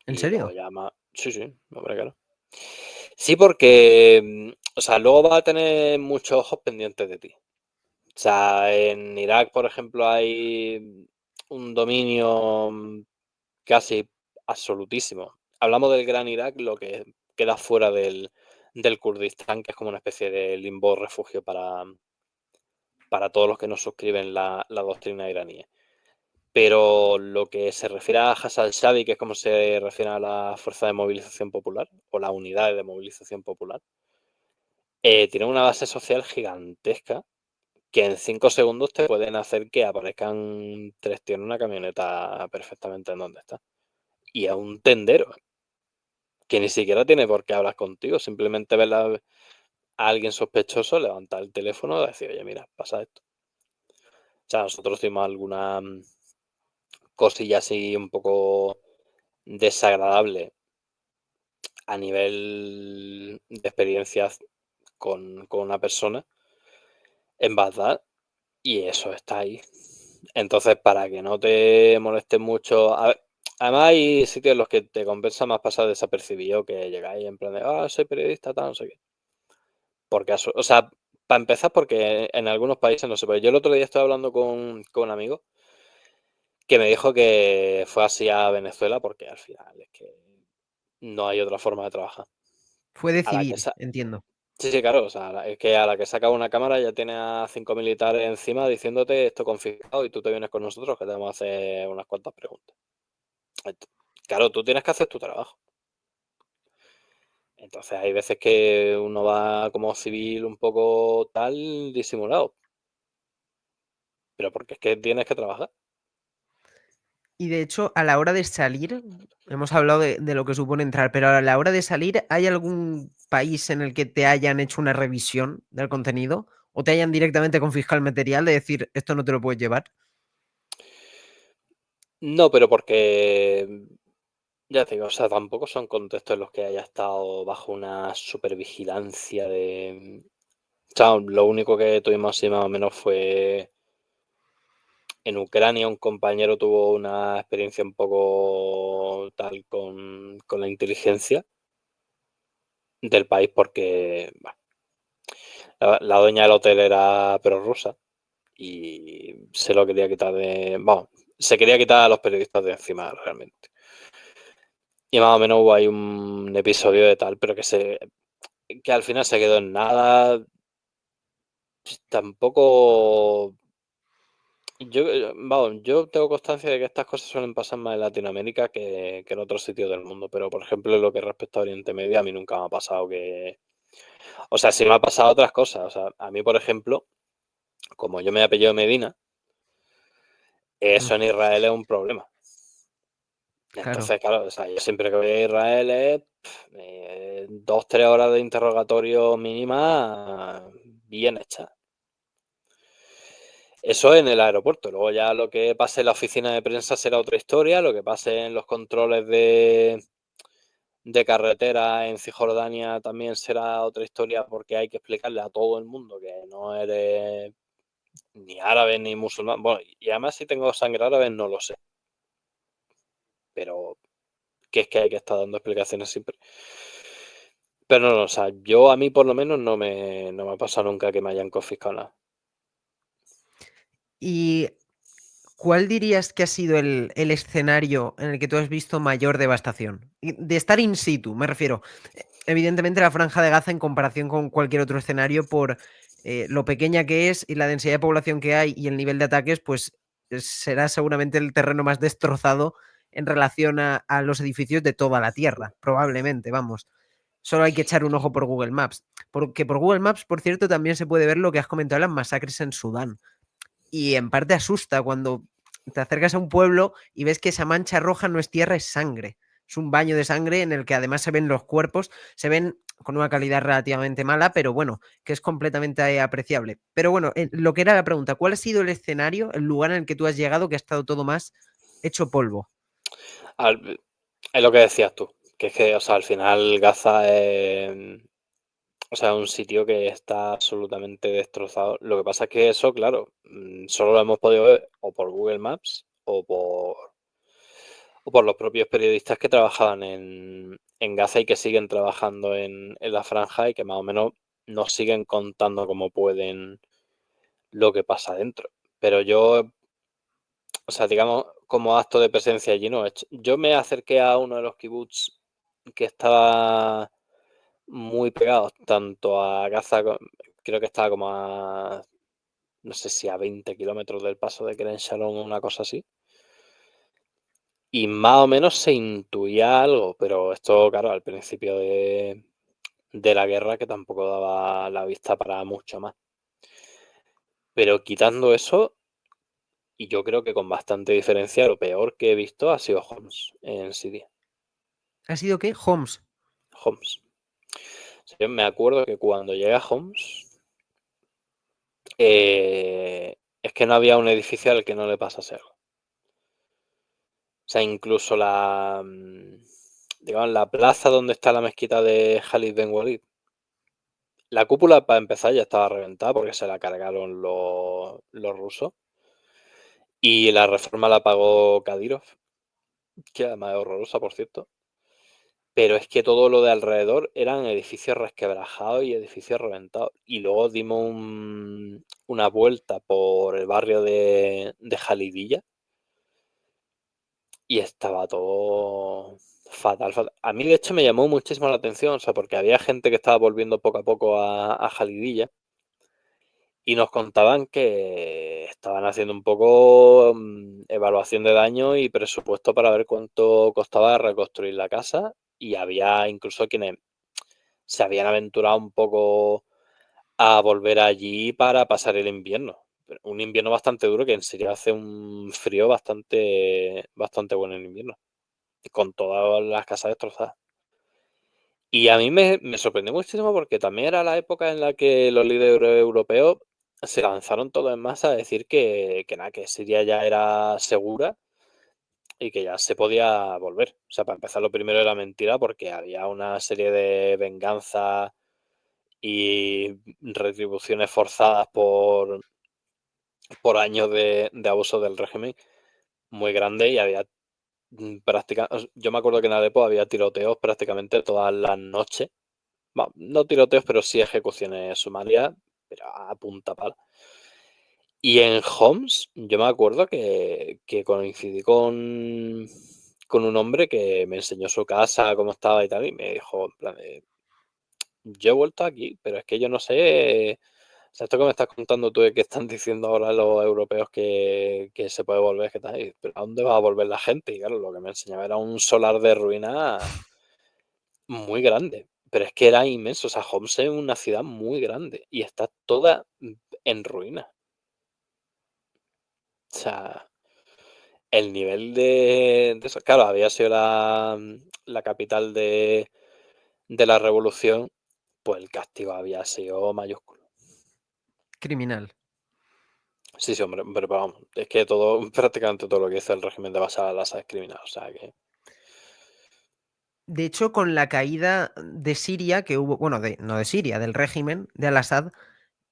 ¿En Y luego serio? ya más... Sí, sí, hombre, claro. Sí, porque, o sea, luego va a tener muchos ojos pendientes de ti. O sea, en Irak, por ejemplo, hay un dominio casi absolutísimo. Hablamos del Gran Irak, lo que queda fuera del Kurdistán, que es como una especie de limbo refugio para todos los que no suscriben la doctrina iraní. Pero lo que se refiere a Hassan Shadi, que es como se refiere a la Fuerza de Movilización Popular, o la Unidad de Movilización Popular, tiene una base social gigantesca, que en 5 segundos te pueden hacer que aparezcan 3 tíos en una camioneta perfectamente en donde está. Y a un tendero, que ni siquiera tiene por qué hablar contigo, simplemente ver a alguien sospechoso, levantar el teléfono y decir, oye, mira, pasa esto. O sea, nosotros tuvimos alguna cosilla así un poco desagradable a nivel de experiencias con una persona en Bagdad, y eso está ahí. Entonces, para que no te moleste mucho, además hay sitios en los que te compensa más pasar desapercibido que llegáis en plan de, soy periodista, tal, no sé qué. Porque, o sea, para empezar, porque en algunos países no se puede. Yo el otro día estoy hablando con un amigo que me dijo que fue así a Venezuela porque al final es que no hay otra forma de trabajar. Fue A la que decidir, entiendo. Sí, sí, claro. O sea, es que a la que saca una cámara ya tiene a 5 militares encima diciéndote esto confiscado y tú te vienes con nosotros que te vamos a hacer unas cuantas preguntas. Claro, tú tienes que hacer tu trabajo. Entonces hay veces que uno va como civil un poco tal disimulado, pero porque es que tienes que trabajar. Y de hecho, a la hora de salir, hemos hablado de lo que supone entrar, pero a la hora de salir, ¿hay algún país en el que te hayan hecho una revisión del contenido o te hayan directamente confiscado el material de decir esto no te lo puedes llevar? No, pero porque, ya te digo, o sea, tampoco son contextos en los que haya estado bajo una supervigilancia de... O sea, lo único que tuvimos así más o menos fue en Ucrania. Un compañero tuvo una experiencia un poco tal con la inteligencia del país porque bueno, la dueña del hotel era prorrusa y se lo quería quitar de... Vamos, se quería quitar a los periodistas de encima realmente. Y más o menos hubo ahí un episodio de tal, pero que al final se quedó en nada. Pues tampoco... Vamos, yo tengo constancia de que estas cosas suelen pasar más en Latinoamérica que en otros sitios del mundo, pero por ejemplo en lo que respecta a Oriente Medio a mí nunca me ha pasado que... O sea, sí me ha pasado otras cosas. O sea, a mí, por ejemplo, como yo me apellido Medina, Mm, eso en Israel es un problema. claro. Entonces, claro, o sea, yo siempre que voy a Israel es 2, 3 horas de interrogatorio mínima bien hecha. Eso en el aeropuerto. Luego ya lo que pase en la oficina de prensa será otra historia, lo que pase en los controles de carretera en Cisjordania también será otra historia, porque hay que explicarle a todo el mundo que no eres ni árabe ni musulmán. Bueno, y además si tengo sangre árabe no lo sé, pero que es que hay que estar dando explicaciones siempre. Pero no, o sea, yo a mí por lo menos no me ha pasado nunca que me hayan confiscado nada. ¿Y cuál dirías que ha sido el escenario en el que tú has visto mayor devastación? De estar in situ, me refiero. Evidentemente la Franja de Gaza en comparación con cualquier otro escenario por lo pequeña que es y la densidad de población que hay y el nivel de ataques, pues será seguramente el terreno más destrozado en relación a los edificios de toda la Tierra, probablemente, vamos. Solo hay que echar un ojo por Google Maps. Porque por Google Maps, por cierto, también se puede ver lo que has comentado, las masacres en Sudán. Y en parte asusta cuando te acercas a un pueblo y ves que esa mancha roja no es tierra, es sangre. Es un baño de sangre en el que además se ven los cuerpos, se ven con una calidad relativamente mala, pero bueno, que es completamente apreciable. Pero bueno, lo que era la pregunta, ¿cuál ha sido el escenario, el lugar en el que tú has llegado que ha estado todo más hecho polvo? Es lo que decías tú, que es que, o sea, al final Gaza es, o sea, un sitio que está absolutamente destrozado. Lo que pasa es que eso, claro, solo lo hemos podido ver o por Google Maps o por los propios periodistas que trabajaban en Gaza y que siguen trabajando en la franja y que más o menos nos siguen contando como pueden lo que pasa dentro. Pero yo, o sea, digamos, como acto de presencia allí no he hecho. Yo me acerqué a uno de los kibbutz que estaba muy pegado tanto a Gaza, creo que estaba como a, no sé si a 20 kilómetros del paso de Kerem Shalom o una cosa así. Y más o menos se intuía algo, pero esto, claro, al principio de la guerra que tampoco daba la vista para mucho más. Pero quitando eso, y yo creo que con bastante diferencia, lo peor que he visto ha sido Homs en Siria. ¿Ha sido qué? Homs. Homs. O sea, yo me acuerdo que cuando llegué a Homs, es que no había un edificio al que no le pasase algo. O sea, incluso digamos, la plaza donde está la mezquita de Khalid Ben Walid, la cúpula para empezar ya estaba reventada porque se la cargaron los rusos. Y la reforma la pagó Kadyrov, que además es horrorosa, por cierto. Pero es que todo lo de alrededor eran edificios resquebrajados y edificios reventados. Y luego dimos una vuelta por el barrio de Jalidilla y estaba todo fatal, fatal. A mí, de hecho, me llamó muchísimo la atención, o sea, porque había gente que estaba volviendo poco a poco a Jalidilla y nos contaban que estaban haciendo un poco evaluación de daño y presupuesto para ver cuánto costaba reconstruir la casa. Y había incluso quienes se habían aventurado un poco a volver allí para pasar el invierno. Un invierno bastante duro, que en Siria hace un frío bastante, bastante bueno en invierno, con todas las casas destrozadas. Y a mí me sorprendió muchísimo porque también era la época en la que los líderes europeos se lanzaron todos en masa a decir que nada, que Siria ya era segura y que ya se podía volver. O sea, para empezar, lo primero era mentira porque había una serie de venganzas y retribuciones forzadas por años de abuso del régimen muy grande y había prácticamente, yo me acuerdo que en Alepo había tiroteos prácticamente todas las noches. Bueno, no tiroteos, pero sí ejecuciones sumarias, pero a punta pala. Y en Homs, yo me acuerdo que coincidí con un hombre que me enseñó su casa, cómo estaba y tal, y me dijo, en plan, yo he vuelto aquí, pero es que yo no sé, o sea, esto que me estás contando tú de que están diciendo ahora los europeos que se puede volver, ¿qué tal? Pero ¿a dónde va a volver la gente? Y claro, lo que me enseñaba era un solar de ruinas muy grande, pero es que era inmenso. O sea, Homs es una ciudad muy grande y está toda en ruinas. O sea, el nivel de eso, claro, había sido la capital de la revolución, pues el castigo había sido mayúsculo. Criminal. Sí, sí, hombre, pero vamos, es que todo, prácticamente todo lo que hizo el régimen de Bashar al-Assad es criminal, o sea que... De hecho, con la caída de Siria que hubo, bueno, no de Siria, del régimen de Al-Assad,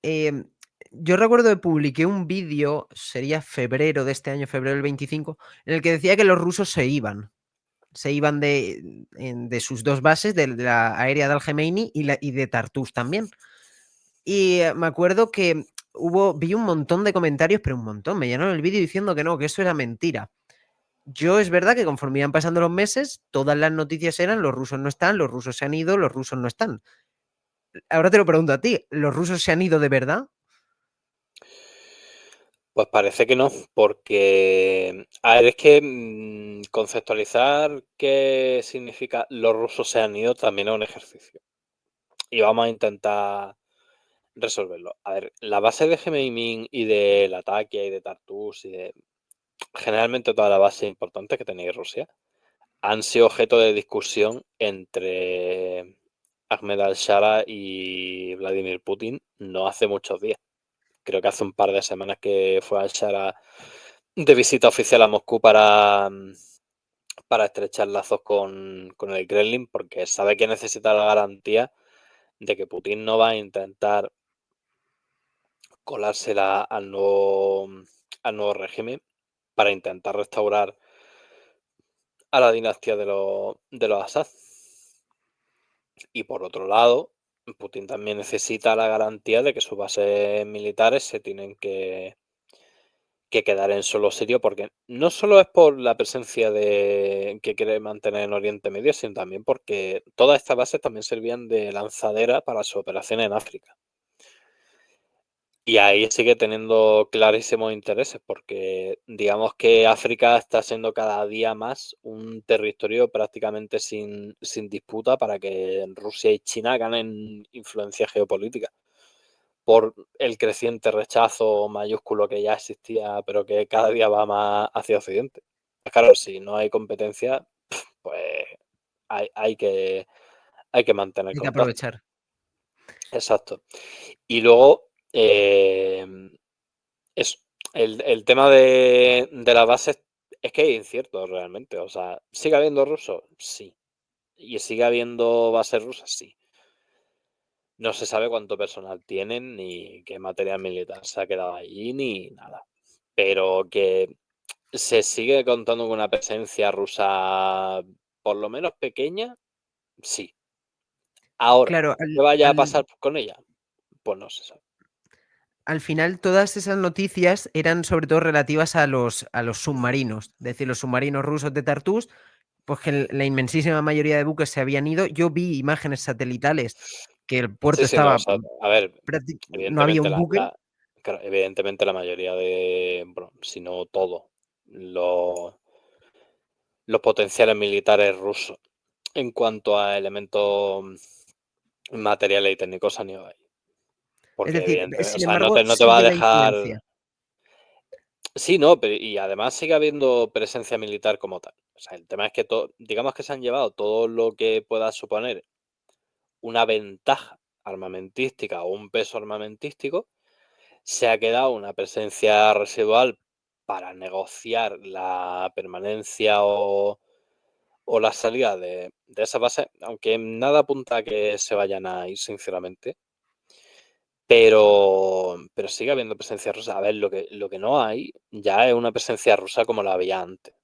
em, yo recuerdo que publiqué un vídeo, sería febrero de este año, febrero del 25, en el que decía que los rusos se iban de sus dos bases, de la aérea de Al-Gemeini y de Tartus también. Y me acuerdo que vi un montón de comentarios, pero un montón, me llenaron el vídeo diciendo que no, que eso era mentira. Yo es verdad que conforme iban pasando los meses, todas las noticias eran los rusos no están, los rusos se han ido, los rusos no están. Ahora te lo pregunto a ti, ¿los rusos se han ido de verdad? Pues parece que no, porque, a ver, es que conceptualizar qué significa los rusos se han ido también es un ejercicio. Y vamos a intentar resolverlo. A ver, la base de Gemeimin y de Latakia y de Tartus y de generalmente toda la base importante que tenéis Rusia han sido objeto de discusión entre Ahmed al-Shara y Vladimir Putin no hace muchos días. Creo que hace un par de semanas que fue al-Shara de visita oficial a Moscú para estrechar lazos con el Kremlin, porque sabe que necesita la garantía de que Putin no va a intentar colársela al nuevo régimen para intentar restaurar a la dinastía de los Assad. Y por otro lado, Putin también necesita la garantía de que sus bases militares se tienen que quedar en suelo sirio, porque no solo es por la presencia que quiere mantener en Oriente Medio, sino también porque todas estas bases también servían de lanzadera para su operación en África. Y ahí sigue teniendo clarísimos intereses, porque digamos que África está siendo cada día más un territorio prácticamente sin disputa para que Rusia y China ganen influencia geopolítica por el creciente rechazo mayúsculo que ya existía, pero que cada día va más hacia Occidente. Pues claro, si no hay competencia, pues hay que mantener Hay que contacto. aprovechar. Exacto. Y luego, es, el tema de las bases es que es incierto realmente. O sea, ¿sigue habiendo rusos? Sí. ¿Y sigue habiendo bases rusas? Sí. No se sabe cuánto personal tienen, ni qué material militar se ha quedado allí, ni nada. Pero que se sigue contando con una presencia rusa por lo menos pequeña, sí. Ahora, Claro, ¿qué vaya a pasar con ella? Pues no se sabe. al final todas esas noticias eran sobre todo relativas a los submarinos, es decir, los submarinos rusos de Tartus, pues que la inmensísima mayoría de buques se habían ido. Yo vi imágenes satelitales que el puerto Sí, sí, no, o estaba, sea, a ver, no había evidentemente un buque. claro, evidentemente la mayoría bueno, si no todo, los potenciales militares rusos en cuanto a elementos materiales y técnicos han ido ahí. Es Porque decir, evidentemente, o sin sea, no embargo, te va a sigue la dejar. influencia. Sí, no, pero y además sigue habiendo presencia militar como tal. O sea, el tema es que digamos que se han llevado todo lo que pueda suponer una ventaja armamentística o un peso armamentístico, se ha quedado una presencia residual para negociar la permanencia o la salida de esa base, aunque nada apunta a que se vayan a ir, sinceramente. Pero sigue habiendo presencia rusa. A ver, lo que no hay ya es una presencia rusa como la había antes,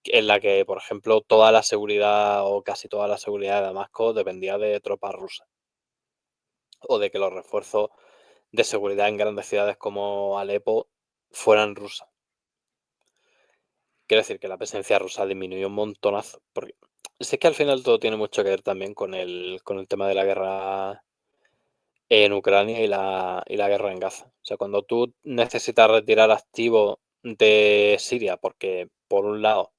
en la que, por ejemplo, toda la seguridad o casi toda la seguridad de Damasco dependía de tropas rusas, o de que los refuerzos de seguridad en grandes ciudades como Alepo fueran rusas. Quiero decir que la presencia rusa disminuyó un montonazo, porque es que al final todo tiene mucho que ver también con el tema de la guerra en Ucrania y la guerra en Gaza. O sea, cuando tú necesitas retirar activos de Siria, porque por un lado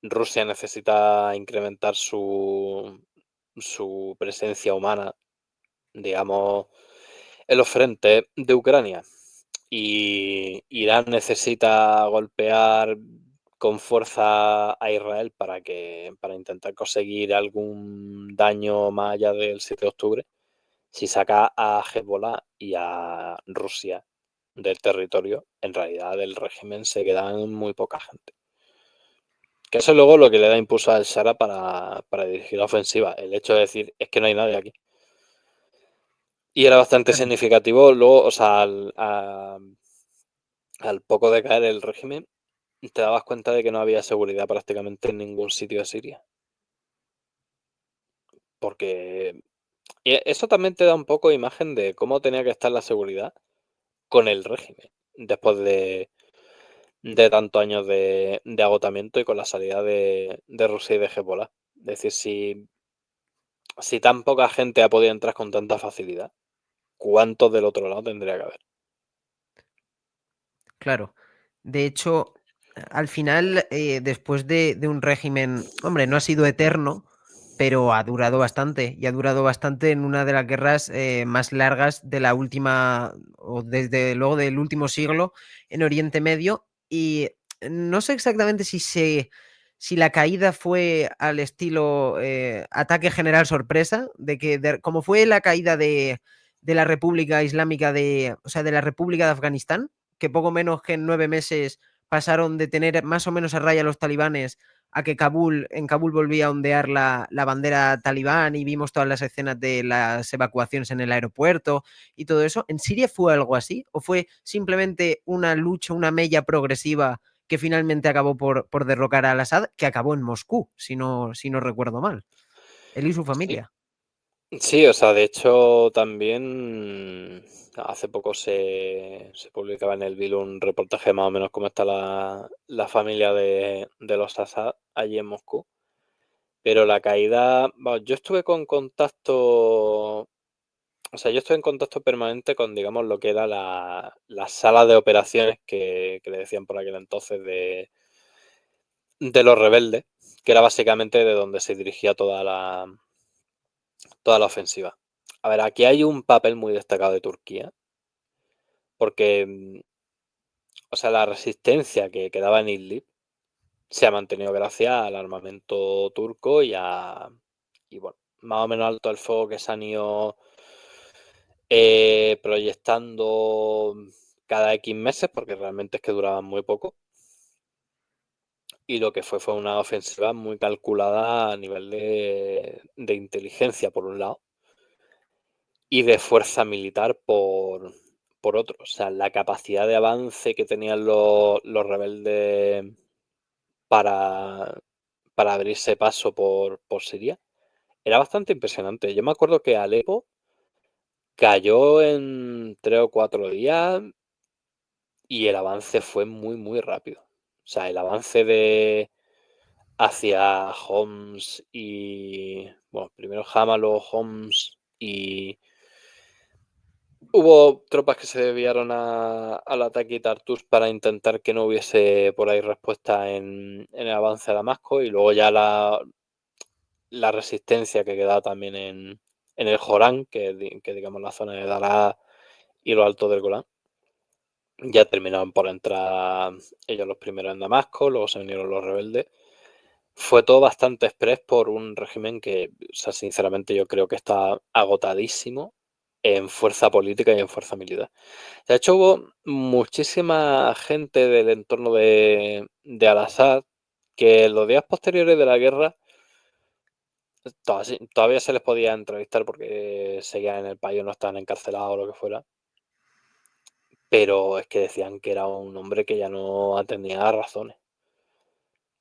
Rusia necesita incrementar su presencia humana, digamos, en los frentes de Ucrania, y Irán necesita golpear con fuerza a Israel para intentar conseguir algún daño más allá del 7 de octubre. Si saca a Hezbollah y a Rusia del territorio, en realidad del régimen se quedan muy poca gente. Que eso es luego lo que le da impulso al Shara para dirigir la ofensiva. El hecho de decir, es que no hay nadie aquí. Y era bastante Claro. significativo luego, o sea, al poco de caer el régimen, te dabas cuenta de que no había seguridad prácticamente en ningún sitio de Siria. Porque eso también te da un poco imagen de cómo tenía que estar la seguridad con el régimen, después de tantos años de agotamiento y con la salida de Rusia y de Hezbollah. Es decir, si tan poca gente ha podido entrar con tanta facilidad, ¿cuántos del otro lado tendría que haber? Claro. De hecho, al final, después de un régimen, hombre, no ha sido eterno, pero ha durado bastante y ha durado bastante en una de las guerras más largas de la última, o desde luego del último siglo en Oriente Medio. Y no sé exactamente si la caída fue al estilo ataque general sorpresa, como fue la caída de la República Islámica o sea, de la República de Afganistán, que poco menos que en 9 meses pasaron de tener más o menos a raya a los talibanes a que en Kabul volvía a ondear la bandera talibán y vimos todas las escenas de las evacuaciones en el aeropuerto y todo eso. ¿En Siria fue algo así? ¿O fue simplemente una lucha, una mella progresiva que finalmente acabó por derrocar al Assad, que acabó en Moscú, si no recuerdo mal? Él y su Sí, familia. sí, o sea, de hecho también hace poco se publicaba en el Bill un reportaje más o menos cómo está la familia de los Assad allí en Moscú. Pero la caída, vamos, yo estuve con contacto, o sea, yo estuve en contacto permanente con, digamos, lo que era la sala de operaciones que le decían por aquel entonces de los rebeldes, que era básicamente de donde se dirigía toda la ofensiva. A ver, aquí hay un papel muy destacado de Turquía, porque, o sea, la resistencia que quedaba en Idlib se ha mantenido gracias al armamento turco y bueno, más o menos alto el fuego que se han ido proyectando cada X meses, porque realmente es que duraban muy poco. Y lo que fue una ofensiva muy calculada a nivel de inteligencia, por un lado, y de fuerza militar por otro. O sea, la capacidad de avance que tenían los rebeldes para, para abrirse paso por Siria era bastante impresionante. Yo me acuerdo que Alepo cayó en 3 o 4 días y el avance fue muy, muy rápido. O sea, el avance hacia Homs y, bueno, primero Hama, luego Homs y hubo tropas que se desviaron al ataque Tartus para intentar que no hubiese por ahí respuesta en el avance a Damasco y luego ya la resistencia que quedaba también en el Jorán, que digamos la zona de Daraa y lo alto del Golán. Ya terminaron por entrar ellos los primeros en Damasco, luego se vinieron los rebeldes. Fue todo bastante express por un régimen que, o sea, sinceramente yo creo que está agotadísimo en fuerza política y en fuerza militar. De hecho, hubo muchísima gente del entorno de Al-Assad que en los días posteriores de la guerra todavía se les podía entrevistar porque seguían en el país o no estaban encarcelados o lo que fuera. Pero es que decían que era un hombre que ya no atendía a razones,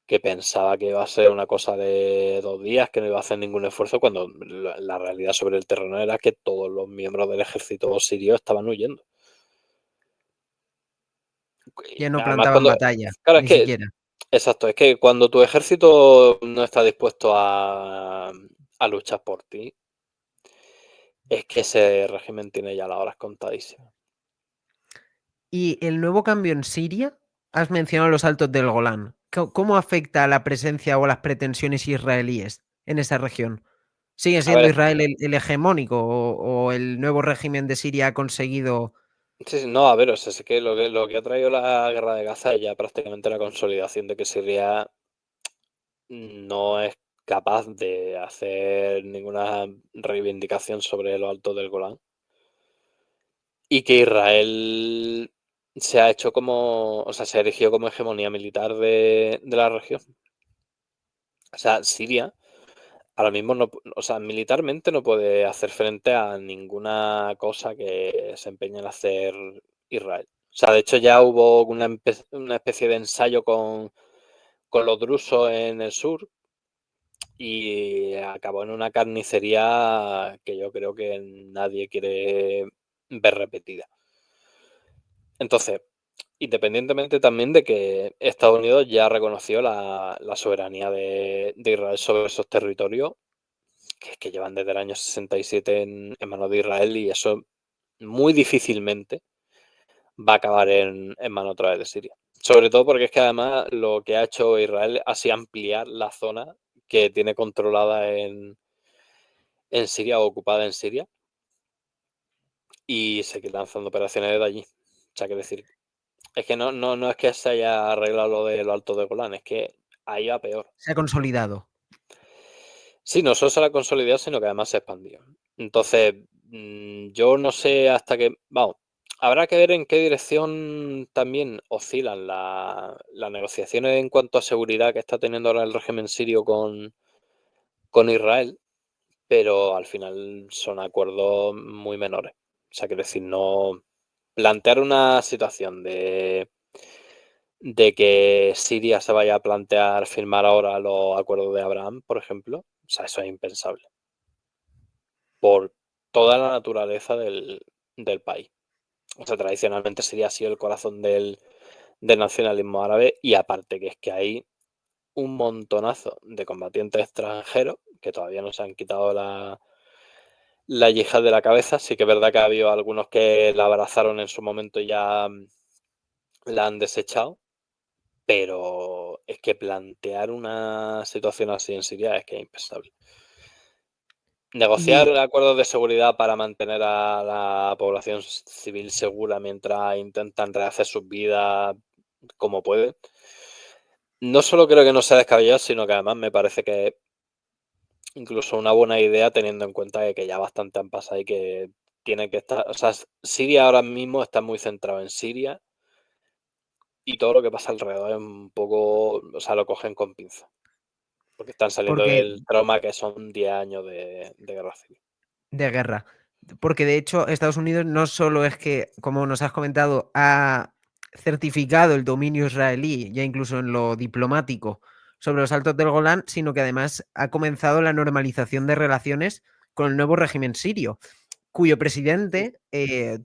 que pensaba que iba a ser una cosa de 2 días, que no iba a hacer ningún esfuerzo, cuando la realidad sobre el terreno era que todos los miembros del ejército sirio estaban huyendo. Ya no Además, plantaban batalla, claro, es ni que, siquiera. exacto, es que cuando tu ejército no está dispuesto a luchar por ti, es que ese régimen tiene ya las horas contadísimas. Y el nuevo cambio en Siria, has mencionado los altos del Golán. ¿Cómo afecta a la presencia o las pretensiones israelíes en esa región? ¿Sigue A siendo ver, Israel el hegemónico o el nuevo régimen de Siria ha conseguido? sí, sí, no, a ver, o sea, es que lo que ha traído la guerra de Gaza es ya prácticamente la consolidación de que Siria no es capaz de hacer ninguna reivindicación sobre lo alto del Golán y que Israel se ha hecho como, o sea, se erigió como hegemonía militar de la región. O sea, Siria ahora mismo no, o sea, militarmente no puede hacer frente a ninguna cosa que se empeñe en hacer Israel. O sea, de hecho ya hubo una especie de ensayo con los drusos en el sur y acabó en una carnicería que yo creo que nadie quiere ver repetida. Entonces, independientemente también de que Estados Unidos ya reconoció la soberanía de Israel sobre esos territorios, que llevan desde el año 67 en manos de Israel, y eso muy difícilmente va a acabar en manos otra vez de Siria. Sobre todo porque es que además lo que ha hecho Israel ha sido ampliar la zona que tiene controlada en Siria o ocupada en Siria y seguir lanzando operaciones desde allí. O sea, que decir, es que no es que se haya arreglado lo de lo alto de Golán, es que ahí va peor. Se ha consolidado. Sí, no solo se la ha consolidado, sino que además se ha expandido. Entonces, yo no sé hasta qué. Vamos, habrá que ver en qué dirección también oscilan las negociaciones en cuanto a seguridad que está teniendo ahora el régimen sirio con Israel, pero al final son acuerdos muy menores. O sea, quiero decir, no. Plantear una situación de que Siria se vaya a plantear firmar ahora los acuerdos de Abraham, por ejemplo, o sea, eso es impensable por toda la naturaleza del país. O sea, tradicionalmente Siria ha sido el corazón del nacionalismo árabe y aparte que es que hay un montonazo de combatientes extranjeros que todavía no se han quitado la yihad de la cabeza. Sí que es verdad que ha habido algunos que la abrazaron en su momento y ya la han desechado, pero es que plantear una situación así en Siria es que es impensable. Negociar Y acuerdos de seguridad para mantener a la población civil segura mientras intentan rehacer sus vidas como pueden. No solo creo que no sea descabellado, sino que además me parece que es incluso una buena idea teniendo en cuenta que ya bastante han pasado y que tiene que estar. O sea, Siria ahora mismo está muy centrado en Siria y todo lo que pasa alrededor es un poco. O sea, lo cogen con pinza. Porque están saliendo porque del trauma que son 10 años de guerra civil. de guerra. Porque de hecho Estados Unidos no solo es que, como nos has comentado, ha certificado el dominio israelí, ya incluso en lo diplomático, sobre los Altos del Golán, sino que además ha comenzado la normalización de relaciones con el nuevo régimen sirio, cuyo presidente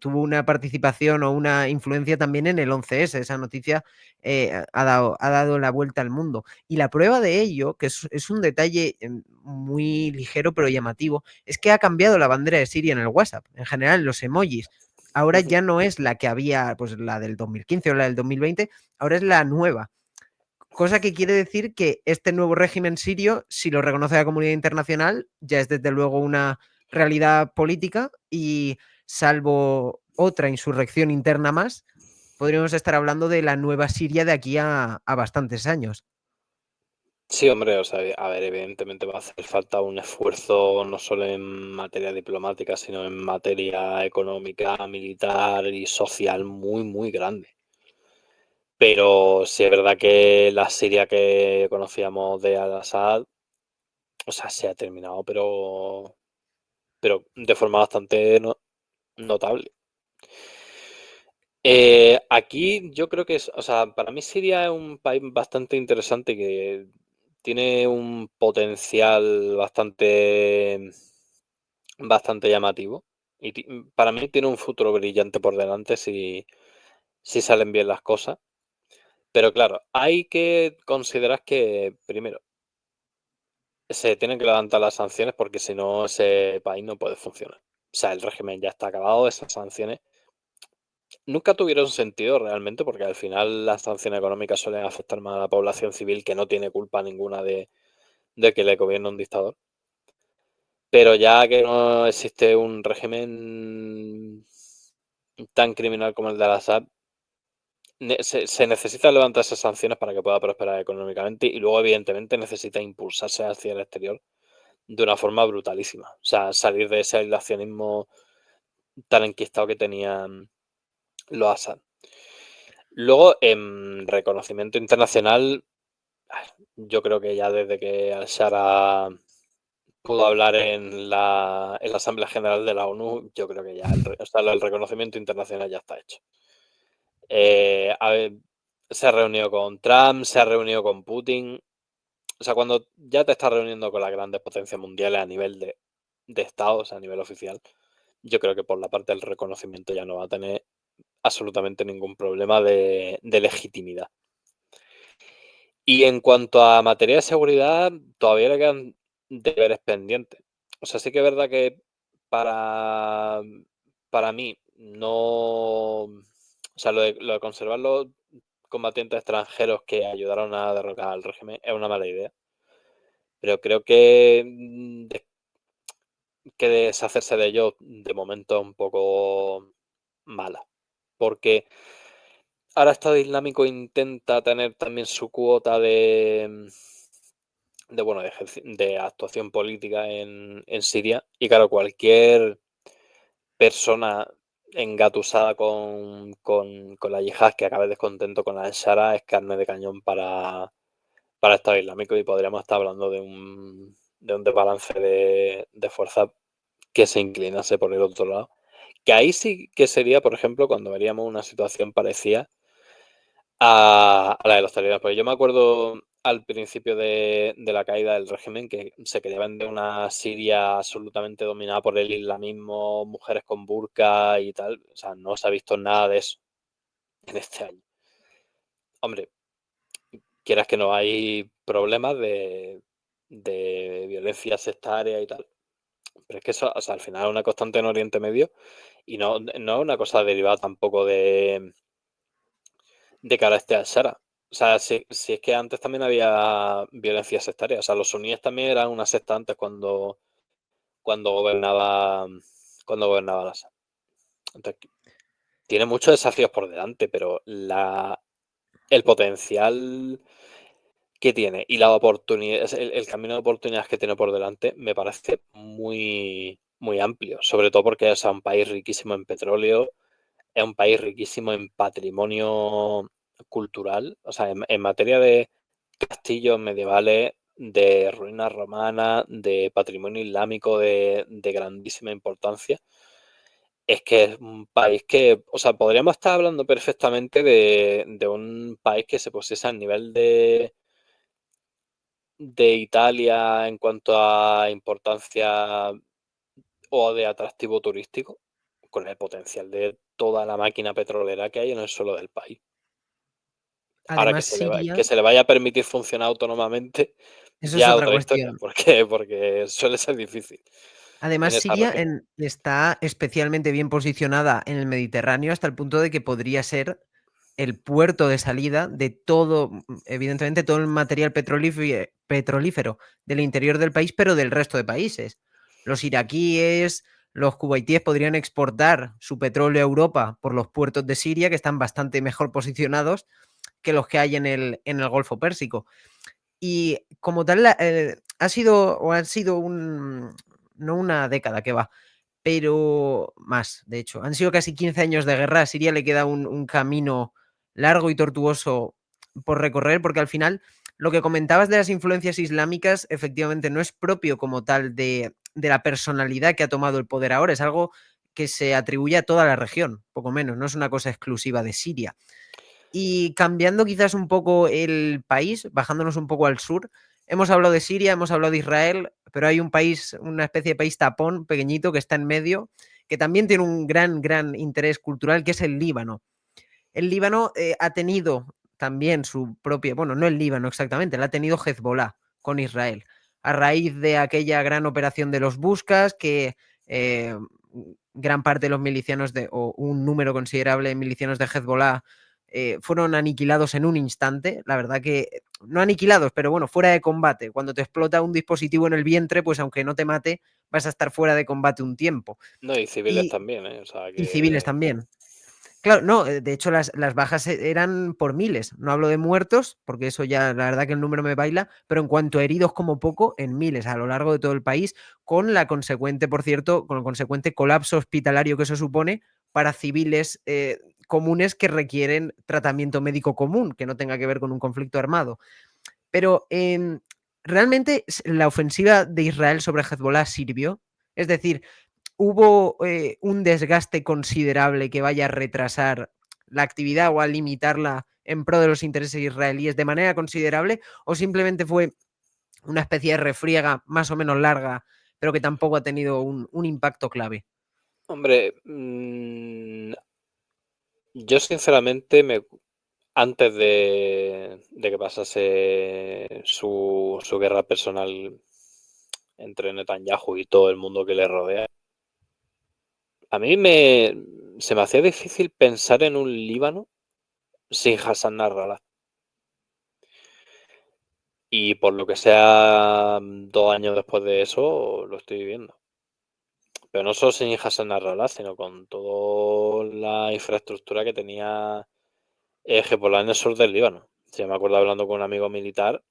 tuvo una participación o una influencia también en el 11S. Esa noticia ha dado la vuelta al mundo. Y la prueba de ello, que es un detalle muy ligero pero llamativo, es que ha cambiado la bandera de Siria en el WhatsApp. En general, los emojis. Ahora ya no es la que había, pues la del 2015 o la del 2020, ahora es la nueva. Cosa que quiere decir que este nuevo régimen sirio, si lo reconoce la comunidad internacional, ya es desde luego una realidad política y salvo otra insurrección interna más, podríamos estar hablando de la nueva Siria de aquí a bastantes años. Sí, hombre, o sea, a ver, evidentemente va a hacer falta un esfuerzo no solo en materia diplomática, sino en materia económica, militar y social muy, muy grande. Pero sí es verdad que la Siria que conocíamos de Al-Assad, o sea, se ha terminado, pero de forma bastante notable. Aquí yo creo que es, o sea, para mí Siria es un país bastante interesante que tiene un potencial bastante llamativo y para mí tiene un futuro brillante por delante si salen bien las cosas. Pero claro, hay que considerar que primero se tienen que levantar las sanciones porque si no ese país no puede funcionar. O sea, el régimen ya está acabado, esas sanciones nunca tuvieron sentido realmente porque al final las sanciones económicas suelen afectar más a la población civil que no tiene culpa ninguna de que le gobierna un dictador. Pero ya que no existe un régimen tan criminal como el de Al-Assad, se necesita levantar esas sanciones para que pueda prosperar económicamente y luego evidentemente necesita impulsarse hacia el exterior de una forma brutalísima. O sea, salir de ese aislacionismo tan enquistado que tenían los Assad. Luego, en reconocimiento internacional, yo creo que ya desde que Al-Shara pudo hablar en la Asamblea General de la ONU, yo creo que ya el reconocimiento internacional ya está hecho. A ver, se ha reunido con Trump, se ha reunido con Putin. O sea, cuando ya te estás reuniendo con las grandes potencias mundiales a nivel de estados, a nivel oficial, yo creo que por la parte del reconocimiento ya no va a tener absolutamente ningún problema de legitimidad. Y en cuanto a materia de seguridad, todavía le quedan deberes pendientes. O sea, sí que es verdad que para, para mí no... O sea, lo de conservar los combatientes extranjeros que ayudaron a derrocar al régimen es una mala idea. Pero creo que deshacerse de ellos de momento es un poco mala. Porque ahora Estado Islámico intenta tener también su cuota de actuación política en Siria. Y claro, cualquier persona engatusada con la yihad que acabe descontento con la Shara es carne de cañón para Estado Islámico, y podríamos estar hablando de un desbalance de fuerza que se inclinase por el otro lado. Que ahí sí que sería, por ejemplo, cuando veríamos una situación parecida a la de los talibanes. Porque yo me acuerdo al principio de la caída del régimen que se quería vender una Siria absolutamente dominada por el islamismo, mujeres con burka y tal. O sea, no se ha visto nada de eso en este año. Hombre, quieras que no, hay problemas de violencia sectaria y tal. Pero es que eso, o sea, al final es una constante en Oriente Medio y no es una cosa derivada tampoco de cara a este Al-Shara. O sea, si es que antes también había violencia sectaria. O sea, los suníes también eran una secta antes cuando gobernaba Al-Assad. Entonces, tiene muchos desafíos por delante, pero el potencial que tiene y la oportunidad, el camino de oportunidades que tiene por delante me parece muy, muy amplio. Sobre todo porque es un país riquísimo en petróleo, es un país riquísimo en patrimonio cultural, o sea, en materia de castillos medievales, de ruinas romanas, de patrimonio islámico de grandísima importancia. Es que es un país que, o sea, podríamos estar hablando perfectamente de un país que se pusiese al nivel de Italia en cuanto a importancia o de atractivo turístico, con el potencial de toda la máquina petrolera que hay en el suelo del país. Ahora Además, que Siria, se le vaya a permitir funcionar autónomamente, eso es ya otra otra historia, cuestión. porque suele ser difícil en Además, esa Siria región. está especialmente bien posicionada en el Mediterráneo hasta el punto de que podría ser el puerto de salida de todo, evidentemente, todo el material petrolífero del interior del país, pero del resto de países. Los iraquíes, los cubaitíes podrían exportar su petróleo a Europa por los puertos de Siria, que están bastante mejor posicionados que los que hay en el Golfo Pérsico. Y como tal, ha sido no una década que va, pero más, de hecho. Han sido casi 15 años de guerra. A Siria le queda un camino largo y tortuoso por recorrer, porque al final lo que comentabas de las influencias islámicas efectivamente no es propio como tal de la personalidad que ha tomado el poder ahora, es algo que se atribuye a toda la región, poco menos, no es una cosa exclusiva de Siria. Y cambiando quizás un poco el país, bajándonos un poco al sur, hemos hablado de Siria, hemos hablado de Israel, pero hay un país, una especie de país tapón pequeñito que está en medio, que también tiene un gran interés cultural, que es el Líbano. El Líbano ha tenido también su propia, bueno, no el Líbano exactamente, la ha tenido Hezbollah con Israel, a raíz de aquella gran operación de los Buscas, que gran parte de los milicianos o un número considerable de milicianos de Hezbollah fueron aniquilados en un instante. La verdad que no aniquilados, pero bueno, fuera de combate. Cuando te explota un dispositivo en el vientre, pues aunque no te mate, vas a estar fuera de combate un tiempo. No, y civiles Y, también, ¿eh? O sea y civiles que... también. Claro, no, de hecho las bajas eran por miles. No hablo de muertos, porque eso ya la verdad que el número me baila, pero en cuanto a heridos como poco, en miles a lo largo de todo el país, con la consecuente, por cierto, con el consecuente colapso hospitalario que eso supone para civiles comunes que requieren tratamiento médico común, que no tenga que ver con un conflicto armado. Pero ¿realmente la ofensiva de Israel sobre Hezbollah sirvió? Es decir, ¿hubo un desgaste considerable que vaya a retrasar la actividad o a limitarla en pro de los intereses israelíes de manera considerable? ¿O simplemente fue una especie de refriega más o menos larga, pero que tampoco ha tenido un impacto clave? Hombre, yo sinceramente antes de que pasase su guerra personal entre Netanyahu y todo el mundo que le rodea, a mí se me hacía difícil pensar en un Líbano sin Hassan Nasrallah. Y por lo que sea, 2 años después de eso, lo estoy viviendo. Pero no solo sin Hassan Nasrallah, sino con toda la infraestructura que tenía Hezbollah en el sur del Líbano. Sí, me acuerdo hablando con un amigo militar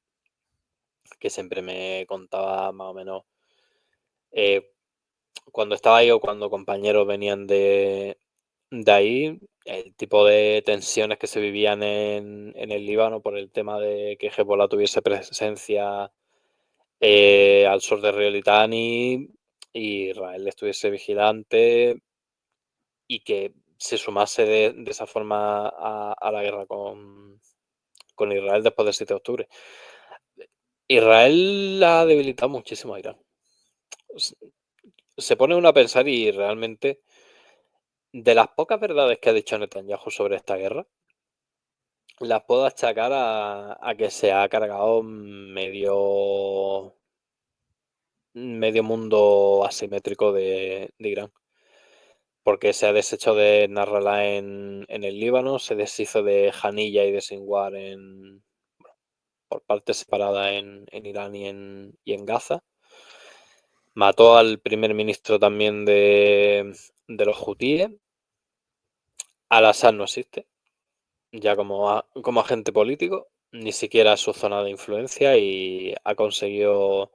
que siempre me contaba más o menos eh, cuando estaba ahí o cuando compañeros venían de ahí, el tipo de tensiones que se vivían en el Líbano por el tema de que Hezbollah tuviese presencia al sur del río Litani y Israel estuviese vigilante y que se sumase de esa forma a la guerra con Israel después del 7 de octubre. Israel ha debilitado muchísimo a Irán. Se pone uno a pensar y realmente, de las pocas verdades que ha dicho Netanyahu sobre esta guerra, las puedo achacar a que se ha cargado medio mundo asimétrico de Irán. Porque se ha deshecho de Nasrallah en el Líbano, se deshizo de Haniyeh y de Sinwar por partes separadas en Irán y en Gaza. Mató al primer ministro también de los hutíes. Al-Assad no existe, ya como agente político, ni siquiera su zona de influencia y ha conseguido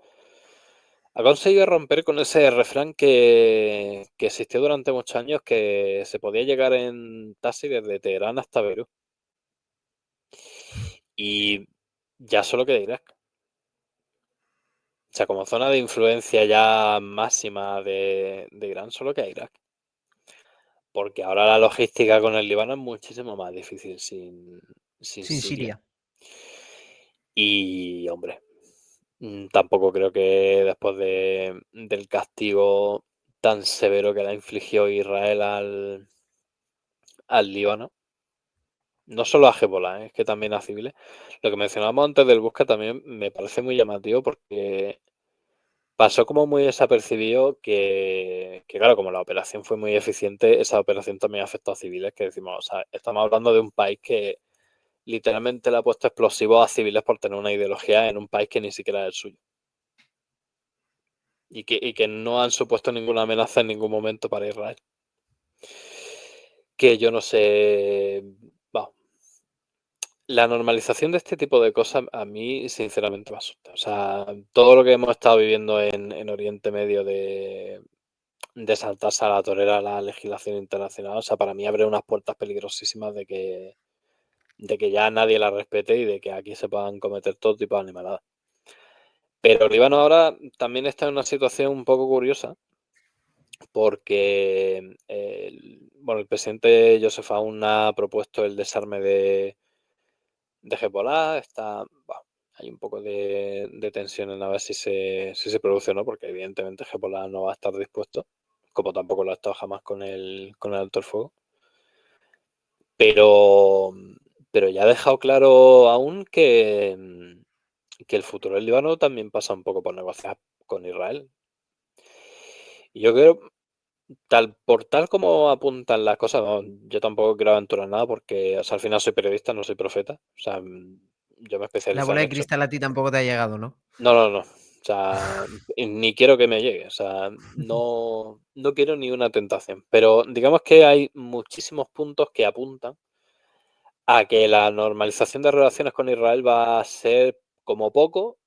romper con ese refrán que existió durante muchos años, que se podía llegar en taxi desde Teherán hasta Beirut. Y ya solo queda Irak. O sea, como zona de influencia ya máxima de Irán, solo queda Irak. Porque ahora la logística con el Líbano es muchísimo más difícil sin Sin Siria. Siria. Y, hombre, tampoco creo que después del castigo tan severo que le ha infligido Israel al Líbano, no solo a Hezbollah, es que también a civiles. Lo que mencionábamos antes del Busca también me parece muy llamativo porque pasó como muy desapercibido que, claro, como la operación fue muy eficiente, esa operación también afectó a civiles, que decimos, o sea, estamos hablando de un país que literalmente le ha puesto explosivos a civiles por tener una ideología en un país que ni siquiera es el suyo. Y que no han supuesto ninguna amenaza en ningún momento para Israel. Que yo no sé. Va, la normalización de este tipo de cosas a mí sinceramente me asusta. O sea, todo lo que hemos estado viviendo en Oriente Medio de saltarse a la torera la legislación internacional, o sea, para mí abre unas puertas peligrosísimas de que ya nadie la respete y de que aquí se puedan cometer todo tipo de animaladas. Pero Líbano ahora también está en una situación un poco curiosa porque bueno, el presidente Joseph Aoun ha propuesto el desarme de Hezbollah. Hay un poco de tensión en a ver si se produce o no, porque evidentemente Hezbollah no va a estar dispuesto, como tampoco lo ha estado jamás con el alto el fuego. Pero ya ha dejado claro aún que el futuro del Líbano también pasa un poco por negociar con Israel. Y yo creo, por tal como apuntan las cosas, no, yo tampoco quiero aventurar nada porque, o sea, al final soy periodista, no soy profeta. O sea, yo me La especializo bola en de hechos. cristal a ti tampoco te ha llegado, ¿no? No, no, no. O sea, ni quiero que me llegue. O sea, no, no quiero ni una tentación. Pero digamos que hay muchísimos puntos que apuntan a que la normalización de relaciones con Israel va a ser, como poco,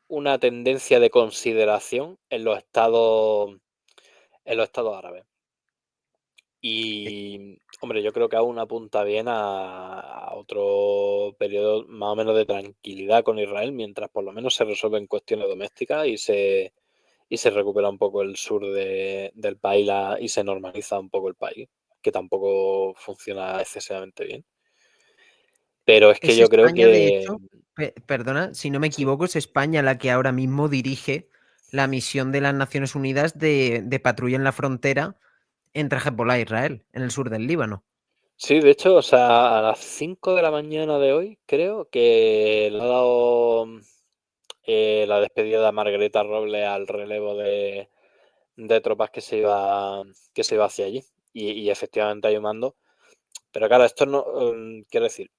una tendencia de consideración en los estados árabes. Eh, Y, Hombre, yo creo que aún apunta bien a otro periodo más o menos de tranquilidad con Israel, mientras por lo menos se resuelven cuestiones domésticas y se recupera un poco el sur del país y se normaliza un poco el país, que tampoco funciona excesivamente bien. Pero es que Es yo creo España, de que hecho, perdona, si no me sí. equivoco, es España la que ahora mismo dirige la misión de las Naciones Unidas de patrulla en la frontera entre Hezbollah e Israel, en el sur del Líbano. Sí, de hecho, o sea, a las 5 de la mañana de hoy creo que le ha dado la despedida de Margarita Robles al relevo de tropas que se iba hacia allí. Y efectivamente hay un mando. Pero claro, esto no, quiero decir,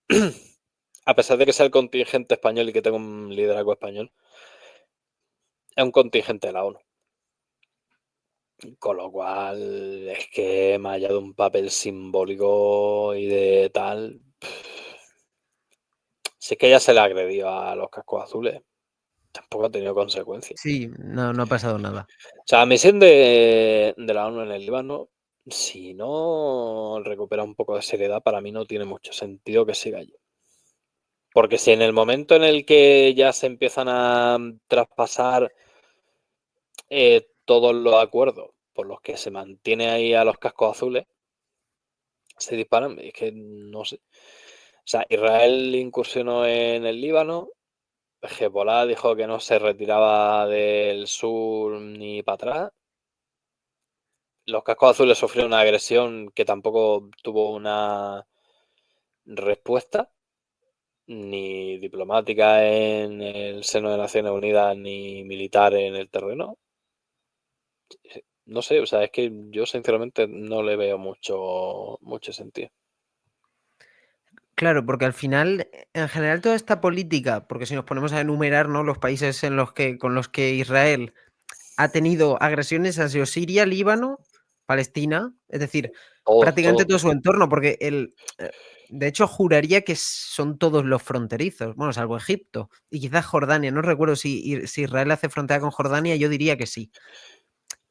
a pesar de que sea el contingente español y que tenga un liderazgo español, es un contingente de la ONU. Con lo cual, es que más allá de un papel simbólico y de tal, si es que ya se le agredió a los cascos azules, tampoco ha tenido consecuencias. Sí, no, no ha pasado nada. O sea, la misión de la ONU en el Líbano, si no recupera un poco de seriedad, para mí no tiene mucho sentido que siga allí. Porque si en el momento en el que ya se empiezan a traspasar todos los acuerdos por los que se mantiene ahí a los cascos azules, se disparan, es que no sé. O sea, Israel incursionó en el Líbano, Hezbollah dijo que no se retiraba del sur ni para atrás. Los cascos azules sufrieron una agresión que tampoco tuvo una respuesta, ni diplomática en el seno de Naciones Unidas, ni militar en el terreno. No sé, o sea, es que yo sinceramente no le veo mucho sentido. Claro, porque al final, en general, toda esta política, porque si nos ponemos a enumerar, ¿no?, los países con los que Israel ha tenido agresiones, ha sido Siria, Líbano, Palestina, es decir, Todos, prácticamente todos. todo su entorno, porque de hecho, juraría que son todos los fronterizos, bueno, salvo Egipto y quizás Jordania, no recuerdo si Israel hace frontera con Jordania, yo diría que sí.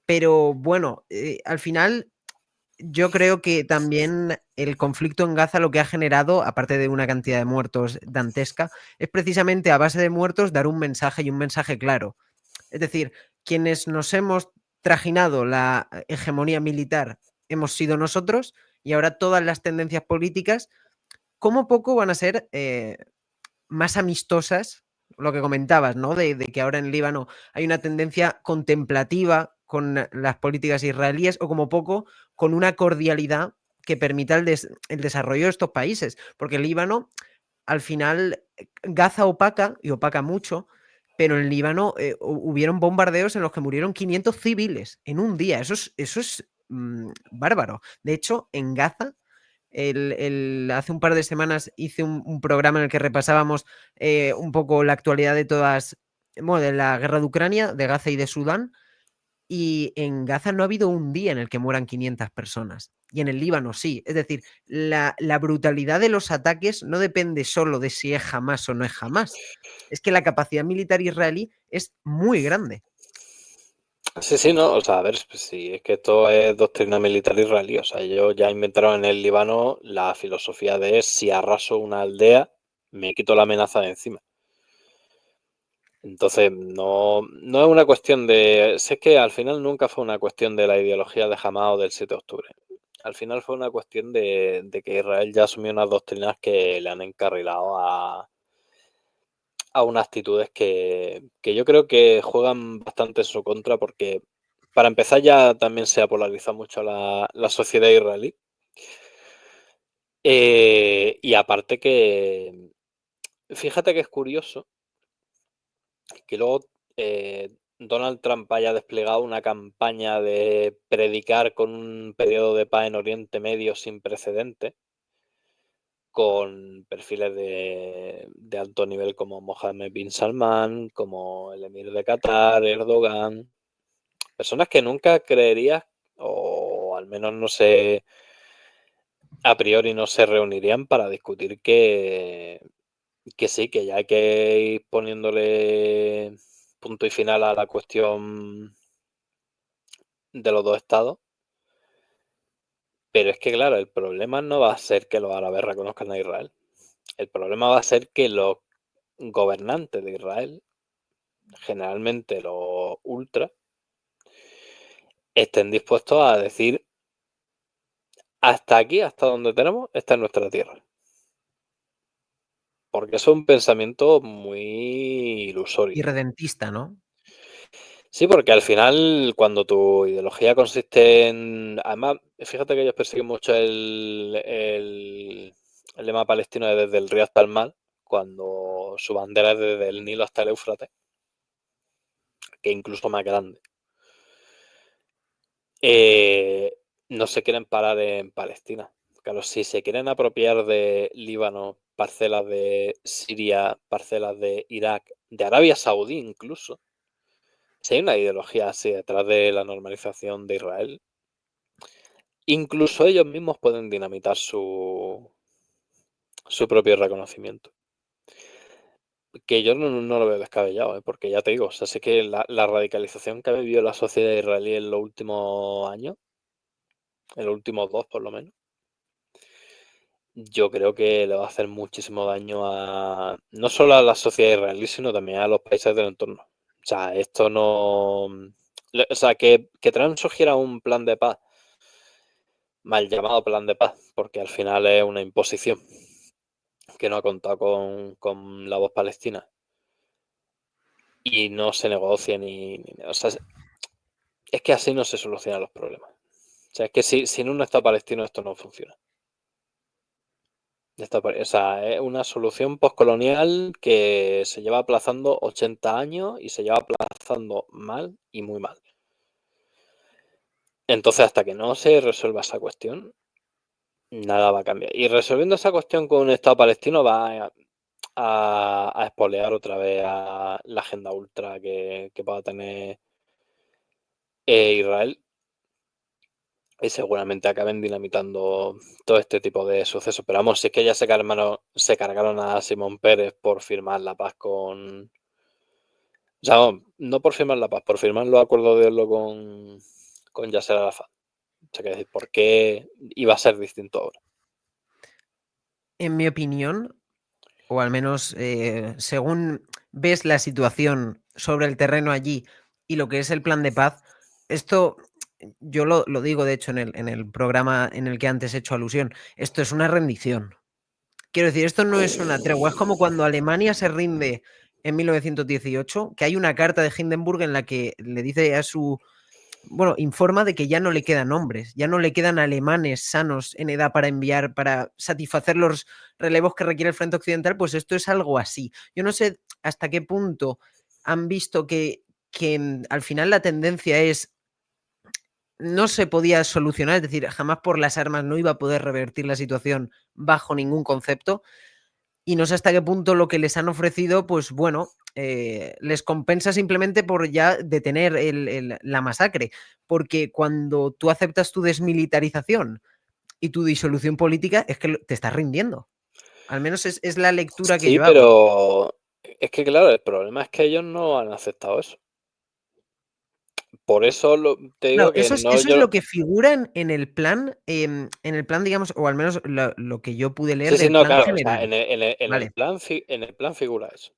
Pero bueno, al final yo creo que también el conflicto en Gaza lo que ha generado, aparte de una cantidad de muertos dantesca, es precisamente a base de muertos dar un mensaje y un mensaje claro. Es decir, quienes nos hemos trajinado la hegemonía militar hemos sido nosotros y ahora todas las tendencias políticas, como poco van a ser más amistosas, lo que comentabas, ¿no? De que ahora en Líbano hay una tendencia contemplativa con las políticas israelíes o como poco con una cordialidad que permita el desarrollo de estos países. Porque el Líbano, al final, Gaza opaca y opaca mucho, pero en Líbano hubieron bombardeos en los que murieron 500 civiles en un día. Eso es bárbaro. De hecho, en Gaza hace un par de semanas hice un programa en el que repasábamos un poco la actualidad de bueno, de la guerra de Ucrania, de Gaza y de Sudán, y en Gaza no ha habido un día en el que mueran 500 personas. Y en el Líbano sí. Es decir, la brutalidad de los ataques no depende solo de si es Hamas o no es Hamas. Es que la capacidad militar israelí es muy grande. Sí, sí, no, o sea, a ver, pues sí, es que esto es doctrina militar israelí, o sea, ellos ya inventaron en el Líbano la filosofía de si arraso una aldea, me quito la amenaza de encima. Entonces, no es una cuestión de, si es que al final nunca fue una cuestión de la ideología de Hamás o del 7 de octubre. Al final fue una cuestión de que Israel ya asumió unas doctrinas que le han encarrilado a unas actitudes que yo creo que juegan bastante en su contra porque para empezar ya también se ha polarizado mucho la sociedad israelí. Y aparte que, fíjate que es curioso que luego Donald Trump haya desplegado una campaña de predicar con un periodo de paz en Oriente Medio sin precedentes, con perfiles de alto nivel como Mohammed bin Salman, como el emir de Qatar, Erdogan, personas que nunca creerías, o al menos no sé, a priori no se reunirían para discutir que sí, que ya hay que ir poniéndole punto y final a la cuestión de los dos estados, Pero es que, claro, el problema no va a ser que los árabes reconozcan a Israel. El problema va a ser que los gobernantes de Israel, generalmente los ultras, estén dispuestos a decir hasta aquí, hasta donde tenemos, esta es nuestra tierra. Porque eso es un pensamiento muy ilusorio. Irredentista, ¿no? Sí, porque al final, cuando tu ideología consiste en... Además, fíjate que ellos persiguen mucho el lema palestino de desde el río hasta el mar, cuando su bandera es desde el Nilo hasta el Éufrates, que es incluso más grande. No se quieren parar en Palestina. Claro, si se quieren apropiar de Líbano, parcelas de Siria, parcelas de Irak, de Arabia Saudí incluso, si hay una ideología así detrás de la normalización de Israel, incluso ellos mismos pueden dinamitar su propio reconocimiento. Que yo no lo veo descabellado, porque ya te digo, o sea, sé que la radicalización que ha vivido la sociedad israelí en los últimos años, en los últimos 2 por lo menos, yo creo que le va a hacer muchísimo daño a no solo a la sociedad israelí, sino también a los países del entorno. O sea, esto no... O sea, que Trump sugiera un plan de paz, mal llamado plan de paz, porque al final es una imposición que no ha contado con la voz palestina y no se negocia o sea, es que así no se solucionan los problemas. O sea, es que sin un Estado palestino esto no funciona. O sea, es una solución postcolonial que se lleva aplazando 80 años y se lleva aplazando mal y muy mal. Entonces, hasta que no se resuelva esa cuestión, nada va a cambiar. Y resolviendo esa cuestión con un Estado palestino va a espolear otra vez a la agenda ultra que pueda tener Israel y seguramente acaben dinamitando todo este tipo de sucesos. Pero vamos, si es que ya se cargaron a Simón Pérez por firmar la paz con... O sea, no por firmar la paz, por firmar los acuerdos de Oslo con Yasser Arafat. O sea, que decir, ¿por qué iba a ser distinto ahora? En mi opinión, o al menos según ves la situación sobre el terreno allí y lo que es el plan de paz, esto yo lo digo de hecho en el programa en el que antes he hecho alusión, esto es una rendición. Quiero decir, esto no es una tregua, es como cuando Alemania se rinde en 1918, que hay una carta de Hindenburg en la que le dice a su, bueno, informa de que ya no le quedan hombres, ya no le quedan alemanes sanos en edad para enviar, para satisfacer los relevos que requiere el frente occidental, pues esto es algo así. Yo no sé hasta qué punto han visto que al final la tendencia es no se podía solucionar, es decir, jamás por las armas no iba a poder revertir la situación bajo ningún concepto. Y no sé hasta qué punto lo que les han ofrecido, pues bueno, les compensa simplemente por ya detener la masacre. Porque cuando tú aceptas tu desmilitarización y tu disolución política, es que te estás rindiendo. Al menos es la lectura que Sí, yo hago. pero es que claro, el problema es que ellos no han aceptado eso. Por eso te Claro, digo que no, eso es yo... lo que figura en el plan, digamos, o al menos lo que yo pude leer Sí, sí, del no, plan claro, o sea, general. Vale. en el plan figura eso.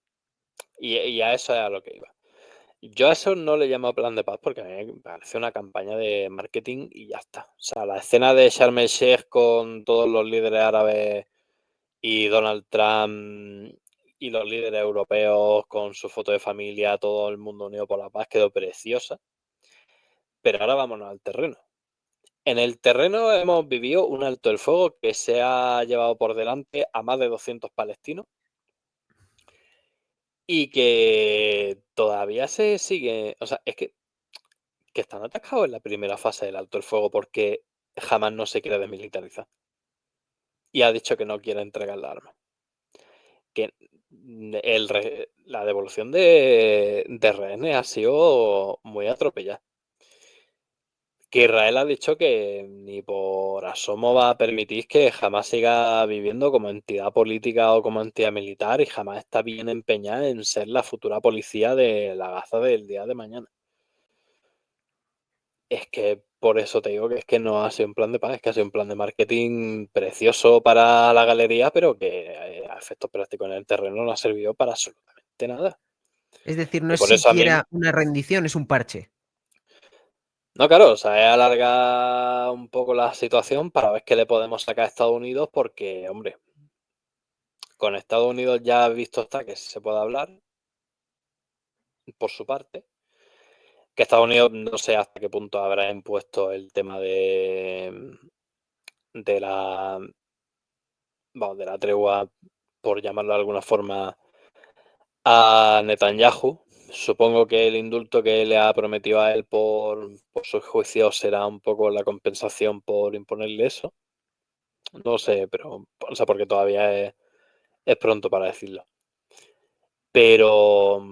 Y a eso es a lo que iba. Yo a eso no le llamo plan de paz porque a mí me parece una campaña de marketing y ya está. O sea, la escena de Sharm el Sheikh con todos los líderes árabes y Donald Trump y los líderes europeos con su foto de familia, todo el mundo unido por la paz, quedó preciosa. Pero ahora vámonos al terreno. En el terreno hemos vivido un alto el fuego que se ha llevado por delante a más de 200 palestinos y que todavía se sigue, o sea, es que están atascados en la primera fase del alto el fuego porque jamás no se quiere desmilitarizar y ha dicho que no quiere entregar la arma. Que la devolución de rehenes ha sido muy atropellada. Que Israel ha dicho que ni por asomo va a permitir que jamás siga viviendo como entidad política o como entidad militar y jamás está bien empeñada en ser la futura policía de la Gaza del día de mañana. Es que por eso te digo que es que no ha sido un plan de paz, es que ha sido un plan de marketing precioso para la galería, pero que a efectos prácticos en el terreno no ha servido para absolutamente nada. Es decir, no Y es por eso a mí, siquiera una rendición, es un parche. no, claro, o sea, es alargar un poco la situación para ver qué le podemos sacar a Estados Unidos, porque, hombre, con Estados Unidos ya visto está que se puede hablar por su parte, que Estados Unidos no sé hasta qué punto habrá impuesto el tema de la, vamos, de la tregua, por llamarlo de alguna forma, a Netanyahu. Supongo que el indulto que le ha prometido a él por sus juicios será un poco la compensación por imponerle eso. No sé, pero, o sea, porque todavía es pronto para decirlo. Pero,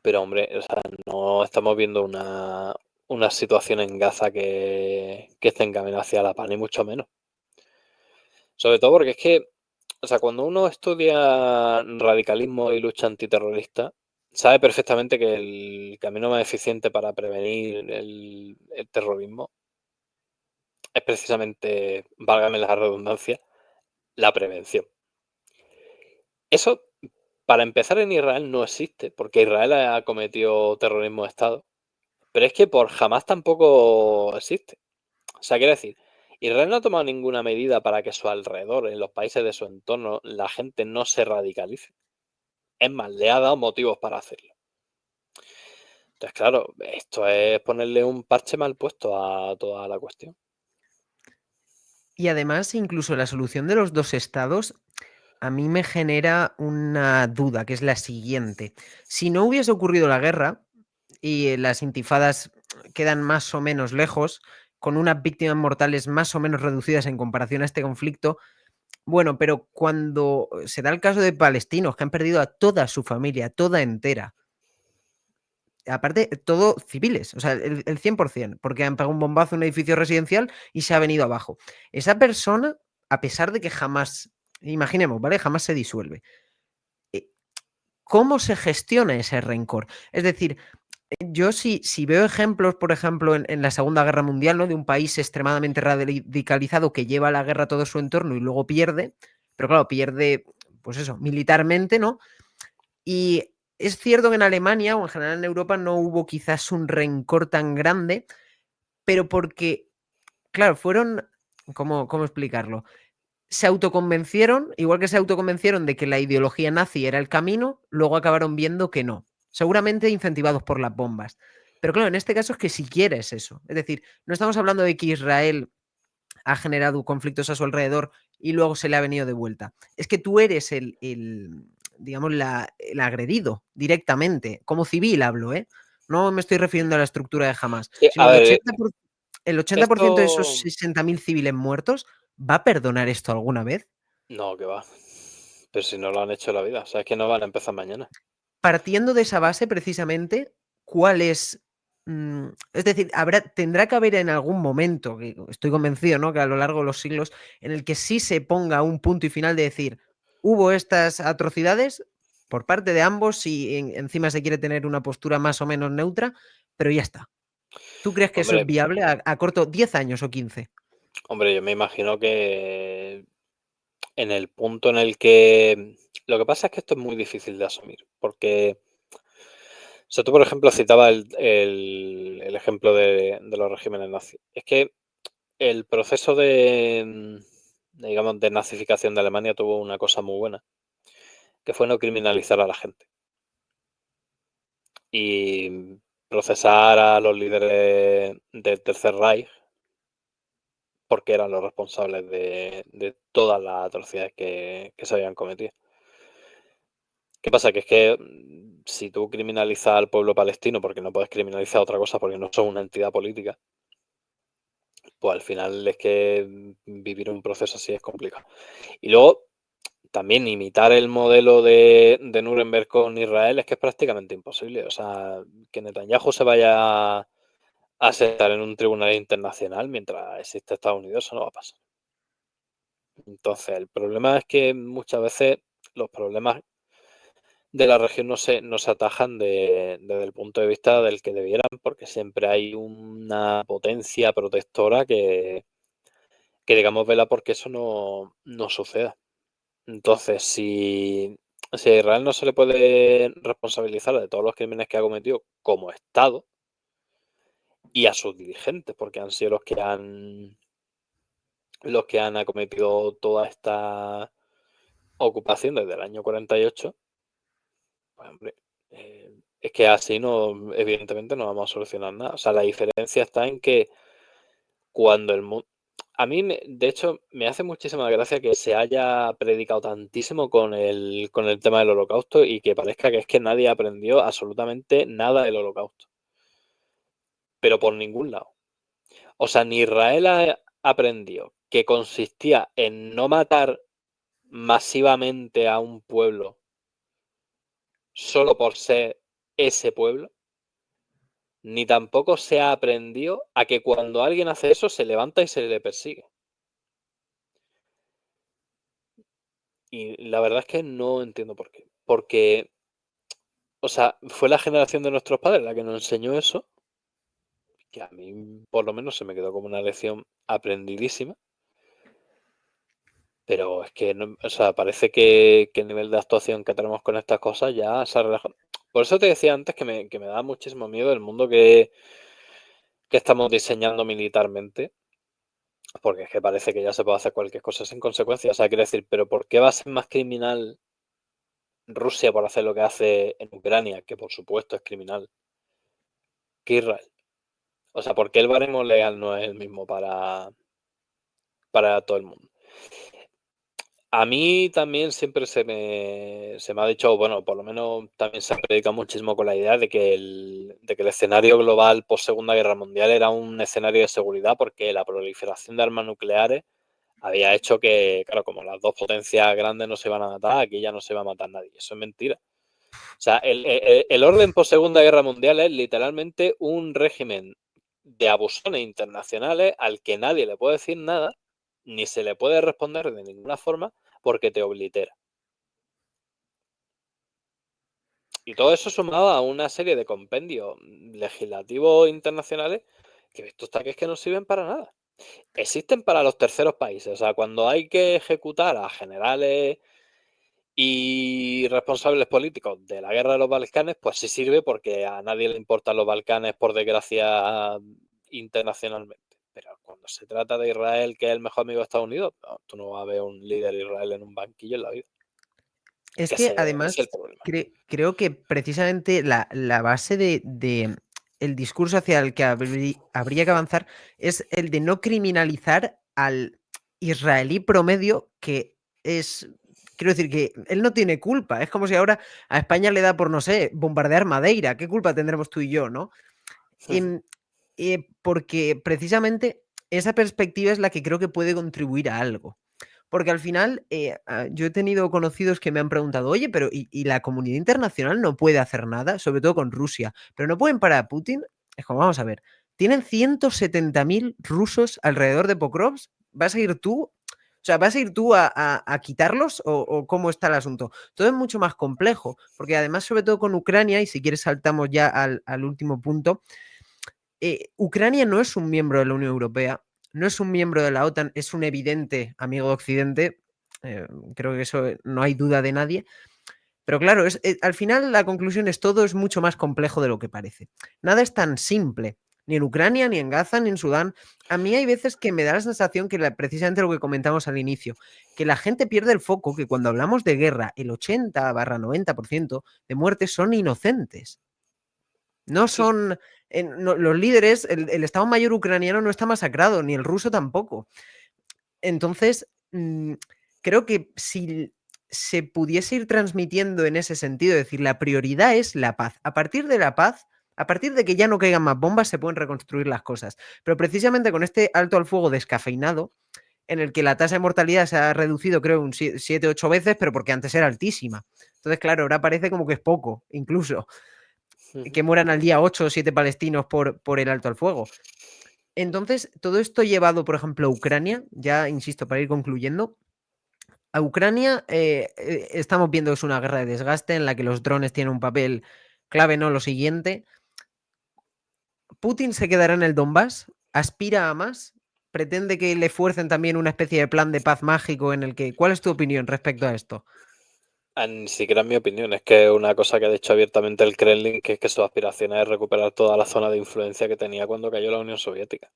pero hombre, o sea, no estamos viendo una situación en Gaza que esté encaminada hacia la paz, ni mucho menos. Sobre todo porque es que, o sea, cuando uno estudia radicalismo y lucha antiterrorista, sabe perfectamente que el camino más eficiente para prevenir el terrorismo es precisamente, válgame la redundancia, la prevención. Eso, para empezar, en Israel no existe, porque Israel ha cometido terrorismo de Estado, pero es que por jamás tampoco existe. O sea, quiero decir, Israel no ha tomado ninguna medida para que a su alrededor, en los países de su entorno, la gente no se radicalice. Es más, le ha dado motivos para hacerlo. Entonces, claro, esto es ponerle un parche mal puesto a toda la cuestión. Y además, incluso la solución de los dos estados a mí me genera una duda, que es la siguiente. Si no hubiese ocurrido la guerra y las intifadas quedan más o menos lejos, con unas víctimas mortales más o menos reducidas en comparación a este conflicto, bueno, pero cuando se da el caso de palestinos que han perdido a toda su familia, toda entera, aparte, todo civiles, o sea, el 100%, porque han pegado un bombazo en un edificio residencial y se ha venido abajo. Esa persona, a pesar de que jamás, imaginemos, ¿vale? Jamás se disuelve. eh, ¿Cómo se gestiona ese rencor? Es decir, yo si veo ejemplos, por ejemplo, en la Segunda Guerra Mundial, ¿no? De un país extremadamente radicalizado que lleva a la guerra a todo su entorno y luego pierde, pero claro, pierde, pues eso, militarmente, ¿no? Y es cierto que en Alemania o en general en Europa no hubo quizás un rencor tan grande, pero porque, claro, fueron, ¿cómo explicarlo? Se autoconvencieron, igual que se autoconvencieron de que la ideología nazi era el camino, luego acabaron viendo que no. Seguramente incentivados por las bombas. Pero claro, en este caso es que siquiera es eso. Es decir, no estamos hablando de que Israel ha generado conflictos a su alrededor y luego se le ha venido de vuelta. Es que tú eres digamos, el agredido directamente, como civil hablo, ¿eh? No me estoy refiriendo a la estructura de Hamas, Sí, sino a ver, el 80% de esos esto 60.000 civiles muertos, ¿va a perdonar esto alguna vez? no, que va. Pero si no lo han hecho en la vida, o sea, es que no van a empezar mañana. Partiendo de esa base, precisamente, ¿cuál es? Es decir, tendrá que haber en algún momento, que estoy convencido, ¿no? Que a lo largo de los siglos, en el que sí se ponga un punto y final de decir, hubo estas atrocidades por parte de ambos y encima se quiere tener una postura más o menos neutra, pero ya está. ¿Tú crees que eso es Hombre, viable a corto 10 años o 15? hombre, yo me imagino que en el punto en el que... Lo que pasa es que esto es muy difícil de asumir, porque, o sea, tú, por ejemplo, citabas el ejemplo de los regímenes nazis. Es que el proceso de, digamos, de nazificación de Alemania tuvo una cosa muy buena, que fue no criminalizar a la gente y procesar a los líderes del Tercer Reich porque eran los responsables de todas las atrocidades que se habían cometido. ¿Qué pasa? Que es que si tú criminalizas al pueblo palestino porque no puedes criminalizar otra cosa porque no son una entidad política, pues al final es que vivir un proceso así es complicado. Y luego también imitar el modelo de Nuremberg con Israel es que es prácticamente imposible. O sea, que Netanyahu se vaya a sentar en un tribunal internacional mientras existe Estados Unidos, eso no va a pasar. Entonces, el problema es que muchas veces los problemas de la región no se atajan desde el punto de vista del que debieran, porque siempre hay una potencia protectora que digamos vela porque eso no suceda. Entonces, si a Israel no se le puede responsabilizar de todos los crímenes que ha cometido como Estado y a sus dirigentes, porque han sido los que han acometido toda esta ocupación desde el año 48, pues hombre, es que así no, evidentemente no vamos a solucionar nada. O sea, la diferencia está en que cuando el mundo... A mí, de hecho, me hace muchísima gracia que se haya predicado tantísimo con el tema del holocausto y que parezca que es que nadie aprendió absolutamente nada del holocausto. Pero por ningún lado. O sea, ni Israel aprendió que consistía en no matar masivamente a un pueblo solo por ser ese pueblo, ni tampoco se ha aprendido a que cuando alguien hace eso se levanta y se le persigue. Y la verdad es que no entiendo por qué. Porque, o sea, fue la generación de nuestros padres la que nos enseñó eso, que a mí por lo menos se me quedó como una lección aprendidísima. Pero es que, no, o sea, parece que el nivel de actuación que tenemos con estas cosas ya se ha relajado. Por eso te decía antes que me da muchísimo miedo el mundo que estamos diseñando militarmente, porque es que parece que ya se puede hacer cualquier cosa sin consecuencias. O sea, quiero decir, pero ¿por qué va a ser más criminal Rusia por hacer lo que hace en Ucrania, que por supuesto es criminal, que Israel? O sea, ¿por qué el baremo legal no es el mismo para todo el mundo? A mí también siempre se me ha dicho, bueno, por lo menos también se ha predicado muchísimo con la idea de que el escenario global post Segunda Guerra Mundial era un escenario de seguridad porque la proliferación de armas nucleares había hecho que, claro, como las dos potencias grandes no se iban a matar, aquí ya no se va a matar nadie. Eso es mentira. O sea, el orden post Segunda Guerra Mundial es literalmente un régimen de abusones internacionales al que nadie le puede decir nada, ni se le puede responder de ninguna forma, porque te oblitera. Y todo eso sumado a una serie de compendios legislativos internacionales que esto está que es que no sirven para nada. Existen para los terceros países, o sea, cuando hay que ejecutar a generales y responsables políticos de la guerra de los Balcanes, pues sí sirve porque a nadie le importan los Balcanes, por desgracia, internacionalmente. Pero cuando se trata de Israel, que es el mejor amigo de Estados Unidos, no, tú no vas a ver un líder de Israel en un banquillo en la vida. Es Que que ese es el además problema. creo que precisamente la base de el discurso hacia el que habría que avanzar es el de no criminalizar al israelí promedio, que es, quiero decir, que él no tiene culpa. Es como si ahora a España le da por, no sé, bombardear Madeira. ¿Qué culpa tendremos tú y yo, no? Em, porque precisamente esa perspectiva es la que creo que puede contribuir a algo. Porque al final yo he tenido conocidos que me han preguntado, oye, pero ¿y la comunidad internacional no puede hacer nada? Sobre todo con Rusia. ¿Pero no pueden parar a Putin? Es como, vamos a ver, tienen 170.000 rusos alrededor de Pokrovsk. ¿Vas a ir tú? O sea, ¿vas a ir tú a quitarlos o cómo está el asunto? Todo es mucho más complejo, porque además, sobre todo con Ucrania, y si quieres saltamos ya al último punto, Ucrania no es un miembro de la Unión Europea, no es un miembro de la OTAN, es un evidente amigo de Occidente, creo que eso no hay duda de nadie, pero claro, al final la conclusión es todo es mucho más complejo de lo que parece. Nada es tan simple, ni en Ucrania, ni en Gaza, ni en Sudán. A mí hay veces que me da la sensación que precisamente lo que comentamos al inicio, que la gente pierde el foco, que cuando hablamos de guerra, el 80-90% de muertes son inocentes. No Sí, sí. son no, los líderes, el Estado Mayor ucraniano no está masacrado, ni el ruso tampoco. Entonces, creo que si se pudiese ir transmitiendo en ese sentido, es decir, la prioridad es la paz. A partir de la paz, a partir de que ya no caigan más bombas, se pueden reconstruir las cosas. Pero precisamente con este alto al fuego descafeinado, en el que la tasa de mortalidad se ha reducido, creo, un 7-8 veces, pero porque antes era altísima. Entonces, claro, ahora parece como que es poco, incluso que mueran al día 8 o 7 palestinos por el alto al fuego. Entonces, todo esto llevado, por ejemplo, a Ucrania, ya insisto, para ir concluyendo, A Ucrania estamos viendo que es una guerra de desgaste en la que los drones tienen un papel clave, ¿no? Lo siguiente, ¿Putin se quedará en el Donbass? ¿Aspira a más? ¿Pretende que le fuercen también una especie de plan de paz mágico en el que... ¿Cuál es tu opinión respecto a esto? Ni siquiera es mi opinión, es que una cosa que ha dicho abiertamente el Kremlin, que es que su aspiración es recuperar toda la zona de influencia que tenía cuando cayó la Unión Soviética.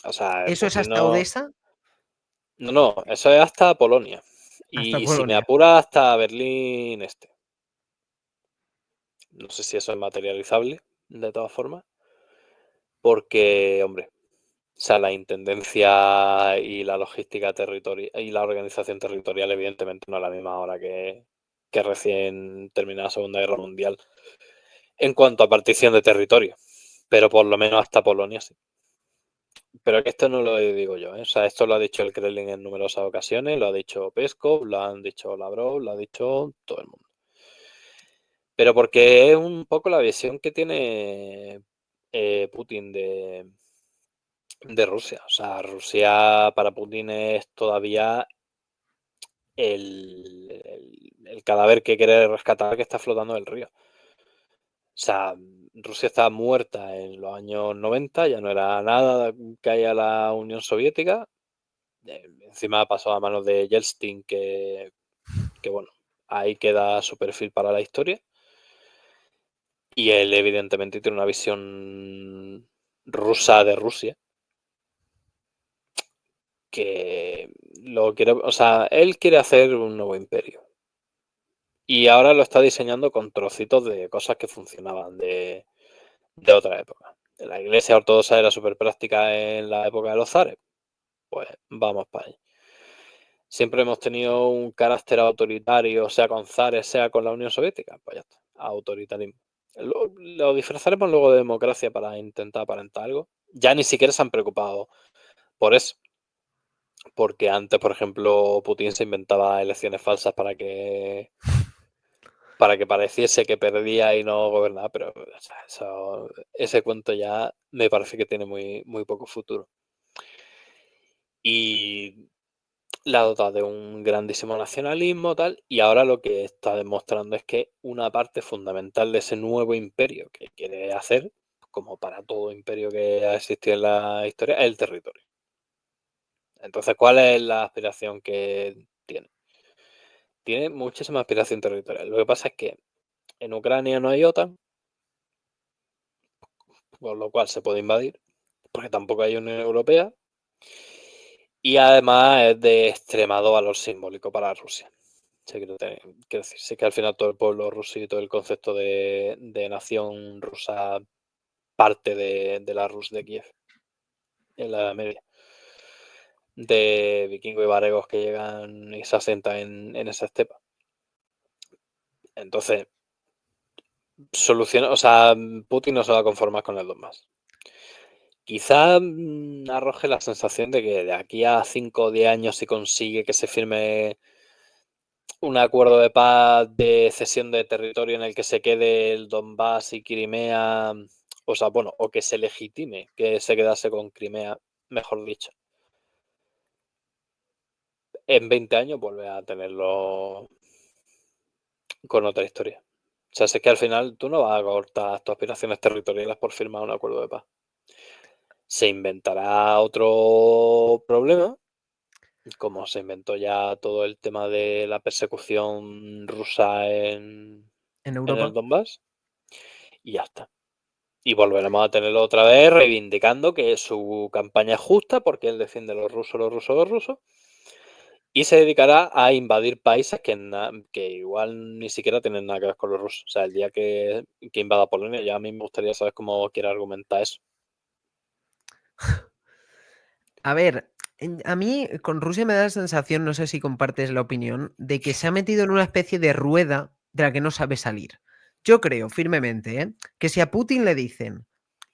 O sea, ¿Eso es Putin hasta no... Odessa? No, no, eso es hasta Polonia. Hasta Y si me Polonia. apura, hasta Berlín este. No sé si eso es materializable, de todas formas. Porque, hombre, o sea, la intendencia y la logística territorial y la organización territorial, evidentemente, no es la misma ahora que recién terminada la Segunda Guerra Mundial en cuanto a partición de territorio. Pero por lo menos hasta Polonia sí. Pero que esto no lo digo yo, ¿eh? O sea, esto lo ha dicho el Kremlin en numerosas ocasiones, lo ha dicho Peskov, lo han dicho Lavrov, lo ha dicho todo el mundo. Pero porque es un poco la visión que tiene Putin de Rusia. O sea, Rusia para Putin es todavía el cadáver que quiere rescatar que está flotando en el río. O sea, Rusia estaba muerta en los años 90, ya no era nada que haya la Unión Soviética. Encima pasó a manos de Yeltsin, que bueno, ahí queda su perfil para la historia. Y él evidentemente tiene una visión rusa de Rusia, que lo quiere, o sea, él quiere hacer un nuevo imperio. Y ahora lo está diseñando con trocitos de cosas que funcionaban de otra época. La iglesia ortodoxa era súper práctica en la época de los zares. Pues vamos para allá. Siempre hemos tenido un carácter autoritario, sea con zares, sea con la Unión Soviética. Pues ya está, autoritarismo. Lo disfrazaremos luego de democracia para intentar aparentar algo. Ya ni siquiera se han preocupado por eso. Porque antes, por ejemplo, Putin se inventaba elecciones falsas para que pareciese que perdía y no gobernaba, pero o sea, ese cuento ya me parece que tiene muy, muy poco futuro. Y la dota de un grandísimo nacionalismo, tal, y ahora lo que está demostrando es que una parte fundamental de ese nuevo imperio que quiere hacer, como para todo imperio que ha existido en la historia, es el territorio. Entonces, ¿cuál es la aspiración que tiene? Tiene muchísima aspiración territorial. Lo que pasa es que en Ucrania no hay OTAN, por lo cual se puede invadir, porque tampoco hay Unión Europea, y además es de extremado valor simbólico para Rusia. Quiero decir, sí que al final todo el pueblo ruso y todo el concepto de nación rusa parte de la Rus de Kiev, en la Edad Media, de vikingos y varegos que llegan y se asentan en esa estepa. Entonces, o sea, Putin no se va a conformar con el Donbass. Quizá arroje la sensación de que de aquí a 5 o 10 años, si consigue que se firme un acuerdo de paz de cesión de territorio en el que se quede el Donbass y Crimea, o sea, bueno, o que se legitime que se quedase con Crimea, mejor dicho. En 20 años vuelve a tenerlo con otra historia. O sea, es que al final tú no vas a cortar tus aspiraciones territoriales por firmar un acuerdo de paz. Se inventará otro problema, como se inventó ya todo el tema de la persecución rusa en el Europa. Donbass, y ya está. Y volveremos a tenerlo otra vez reivindicando que su campaña es justa porque él defiende a los rusos, los rusos, los rusos. Y se dedicará a invadir países que igual ni siquiera tienen nada que ver con los rusos. O sea, el día que invada Polonia, ya a mí me gustaría saber cómo quiere argumentar eso. A ver, a mí con Rusia me da la sensación, no sé si compartes la opinión, de que se ha metido en una especie de rueda de la que no sabe salir. Yo creo firmemente que si a Putin le dicen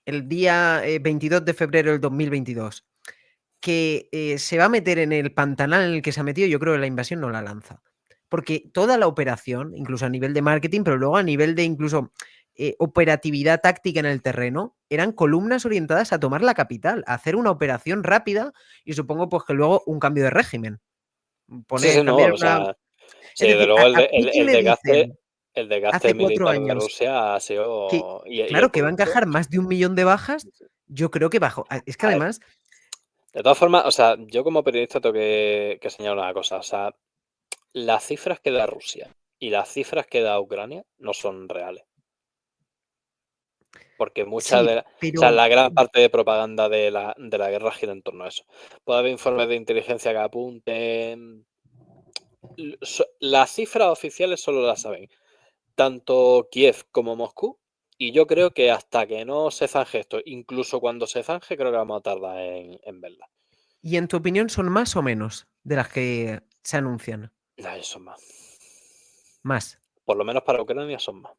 el día 22 de febrero del 2022 que se va a meter en el pantanal en el que se ha metido, yo creo que la invasión no la lanza. Porque toda la operación, incluso a nivel de marketing, pero luego a nivel de incluso operatividad táctica en el terreno, eran columnas orientadas a tomar la capital, a hacer una operación rápida y supongo pues que luego un cambio de régimen. Poner, no, cambiar o una... sea, sí, Es desde decir, luego a Putin le dicen el desgaste hace 4 militar de años Rusia ha que, sido, y el claro, que va a producto. encajar más de 1 millón de bajas, yo creo que bajo. Es que A ver, además, de todas formas, o sea, yo como periodista tengo que señalar una cosa, o sea, las cifras que da Rusia y las cifras que da Ucrania no son reales. Porque mucha sí, de la, o sea, pero la gran parte de propaganda de la guerra gira en torno a eso. Puede haber informes de inteligencia que apunten. Las cifras oficiales solo las saben tanto Kiev como Moscú. Y yo creo que hasta que no se zanje esto, incluso cuando se zanje, creo que vamos a tardar en verla. ¿y en tu opinión son más o menos de las que se anuncian? Ay, son más. Más. Por lo menos para Ucrania son más.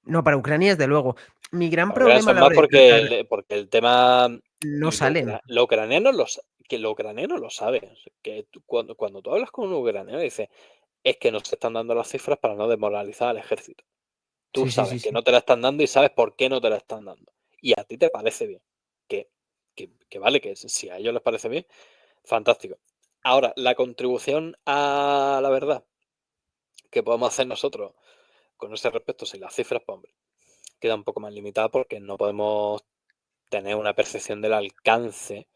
No, para Ucrania, desde luego. Mi gran Para Ucrania problema a son la más hora de tratar porque el tema no y salen. lo ucraniano que lo ucraniano lo sabe. O sea, que cuando tú hablas con un ucraniano dices, es que nos están dando las cifras para no desmoralizar al ejército. Tú Sí, sí, sabes sí, que sí. no te la están dando y sabes por qué no te la están dando. Y a ti te parece bien. Que, que vale, que si a ellos les parece bien, fantástico. Ahora, la contribución a la verdad que podemos hacer nosotros con ese respecto, si las cifras, pues hombre, queda un poco más limitada porque no podemos tener una percepción del alcance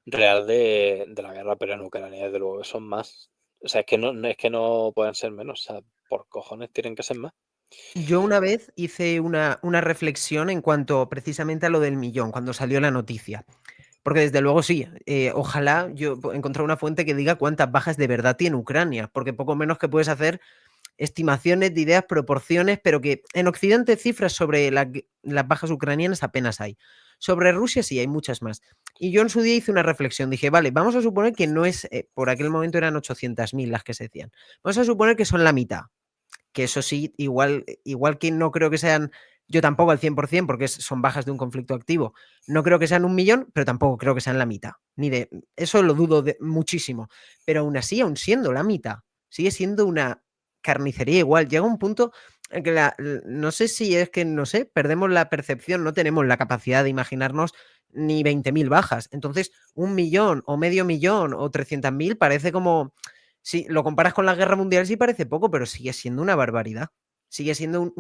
real de la guerra, pero en Ucrania desde luego que son más. O sea, es que no pueden ser menos. O sea, por cojones tienen que ser más. Yo una vez hice una reflexión en cuanto precisamente a lo del millón, cuando salió la noticia. Porque desde luego sí, ojalá yo encontrar una fuente que diga cuántas bajas de verdad tiene Ucrania, porque poco menos que puedes hacer estimaciones de ideas, proporciones, pero que en Occidente cifras sobre las bajas ucranianas apenas hay. Sobre Rusia sí, hay muchas más. Y yo en su día hice una reflexión, dije, vale, vamos a suponer que no es, por aquel momento eran 800.000 las que se decían, vamos a suponer que son la mitad, que eso sí, igual que no creo que sean, yo tampoco al 100%, porque son bajas de un conflicto activo, no creo que sean 1 millón, pero tampoco creo que sean la mitad, ni de, eso lo dudo muchísimo, pero aún así, aún siendo la mitad, sigue siendo una carnicería igual, llega un punto en que no sé si es que, no sé, perdemos la percepción, no tenemos la capacidad de imaginarnos ni 20.000 bajas, entonces 1 millón o medio millón o 300.000 parece como si lo comparas con la guerra mundial, sí parece poco, pero sigue siendo una barbaridad. Sigue siendo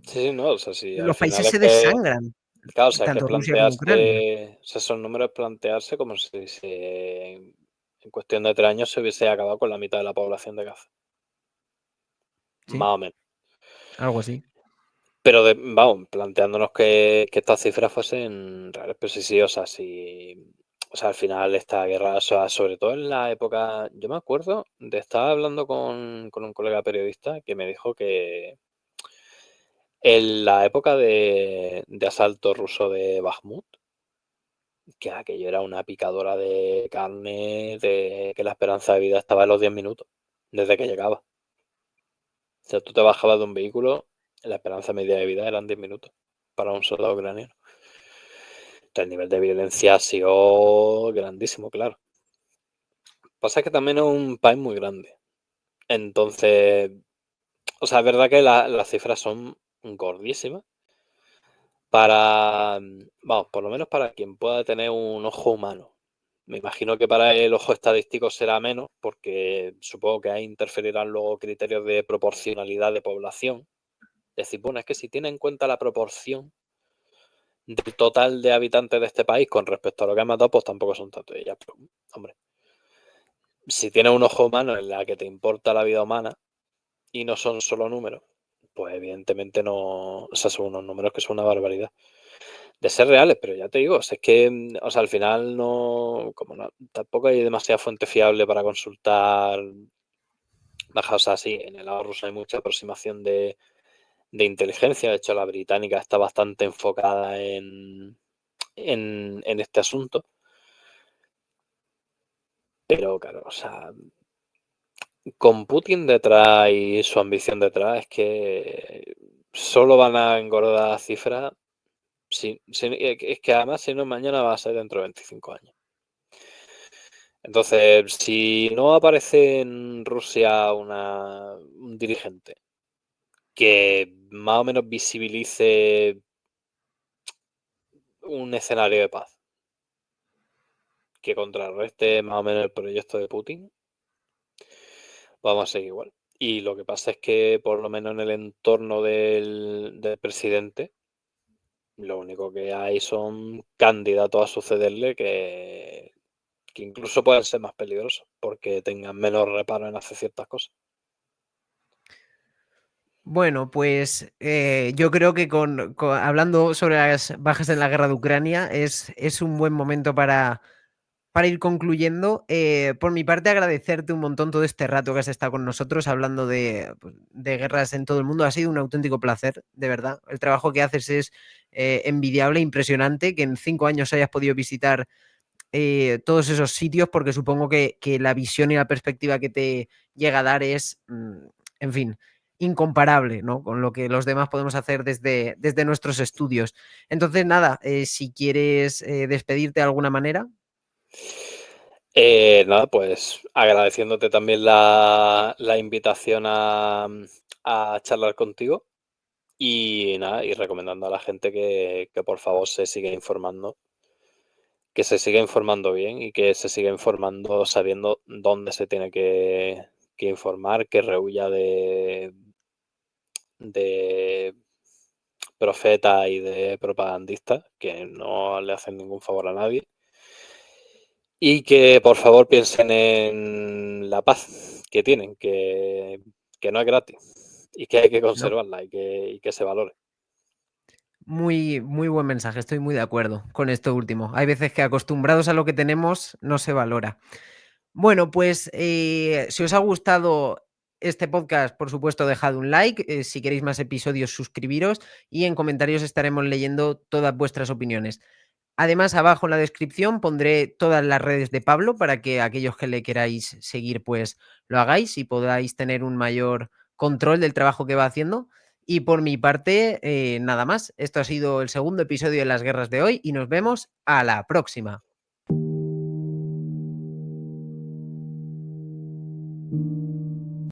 Sí, no, o sea, sí, al los final países es se que, desangran, claro, o sea, es que tanto Rusia como Ucrania. plantearse, o sea, esos números plantearse como si en cuestión de 3 años se hubiese acabado con la mitad de la población de Gaza, Sí, más o menos. algo así. Pero vamos, planteándonos que estas cifras fuesen reales, pero sí, sí, o sea, sí, o sea, al final esta guerra, o sea, sobre todo en la época, yo me acuerdo de estar hablando con un colega periodista que me dijo que en la época de asalto ruso de Bakhmut, que aquello era una picadora de carne, de que la esperanza de vida estaba en los 10 minutos, desde que llegaba. O sea, tú te bajabas de un vehículo, la esperanza media de vida eran 10 minutos para un soldado ucraniano. Entonces, el nivel de violencia ha sido grandísimo, claro. Pasa que también es un país muy grande. Entonces, o sea, es verdad que las cifras son gordísimas para, vamos, por lo menos para quien pueda tener un ojo humano. Me imagino que para el ojo estadístico será menos, porque supongo que ahí interferirán luego criterios de proporcionalidad de población. Es decir, bueno, es que si tiene en cuenta la proporción del total de habitantes de este país con respecto a lo que han matado, pues tampoco son tantos. Y ya, pero, hombre, si tienes un ojo humano en la que te importa la vida humana y no son solo números, pues evidentemente no, o sea, son unos números que son una barbaridad. De ser reales, pero ya te digo, o sea, es que, o sea, al final no, como no, tampoco hay demasiada fuente fiable para consultar bajas, o sea, sí, en el lado ruso hay mucha aproximación de inteligencia, de hecho la británica está bastante enfocada en este asunto, pero claro, o sea, con Putin detrás y su ambición detrás es que solo van a engordar las cifras, es que además si no es mañana va a ser dentro de 25 años. Entonces, si no aparece en Rusia un dirigente que más o menos visibilice un escenario de paz, que contrarreste más o menos el proyecto de Putin, vamos a seguir igual. Y lo que pasa es que por lo menos en el entorno del presidente, lo único que hay son candidatos a sucederle que incluso pueden ser más peligrosos porque tengan menos reparo en hacer ciertas cosas. Bueno, pues yo creo que hablando sobre las bajas en la guerra de Ucrania es un buen momento para ir concluyendo. Por mi parte, agradecerte un montón todo este rato que has estado con nosotros hablando de guerras en todo el mundo. Ha sido un auténtico placer, de verdad. El trabajo que haces es envidiable, impresionante, que en 5 años hayas podido visitar todos esos sitios, porque supongo que la visión y la perspectiva que te llega a dar es, en fin, incomparable, ¿no? Con lo que los demás podemos hacer desde nuestros estudios. Entonces, nada, si quieres despedirte de alguna manera. Nada, pues agradeciéndote también la invitación a charlar contigo y nada, y recomendando a la gente que por favor se siga informando, que se siga informando bien y que se siga informando sabiendo dónde se tiene que informar, que rehuya de profetas y de propagandistas que no le hacen ningún favor a nadie. Y que por favor piensen en la paz que tienen, que no es gratis y que hay que No. conservarla y que se valore. Muy, muy buen mensaje, estoy muy de acuerdo con esto último. Hay veces que acostumbrados a lo que tenemos no se valora. Bueno, pues si os ha gustado este podcast, por supuesto, dejad un like. Si queréis más episodios, suscribiros y en comentarios estaremos leyendo todas vuestras opiniones. Además, abajo en la descripción pondré todas las redes de Pablo para que aquellos que le queráis seguir, pues lo hagáis y podáis tener un mayor control del trabajo que va haciendo. Y por mi parte, nada más. Esto ha sido el segundo episodio de Las Guerras de hoy y nos vemos a la próxima.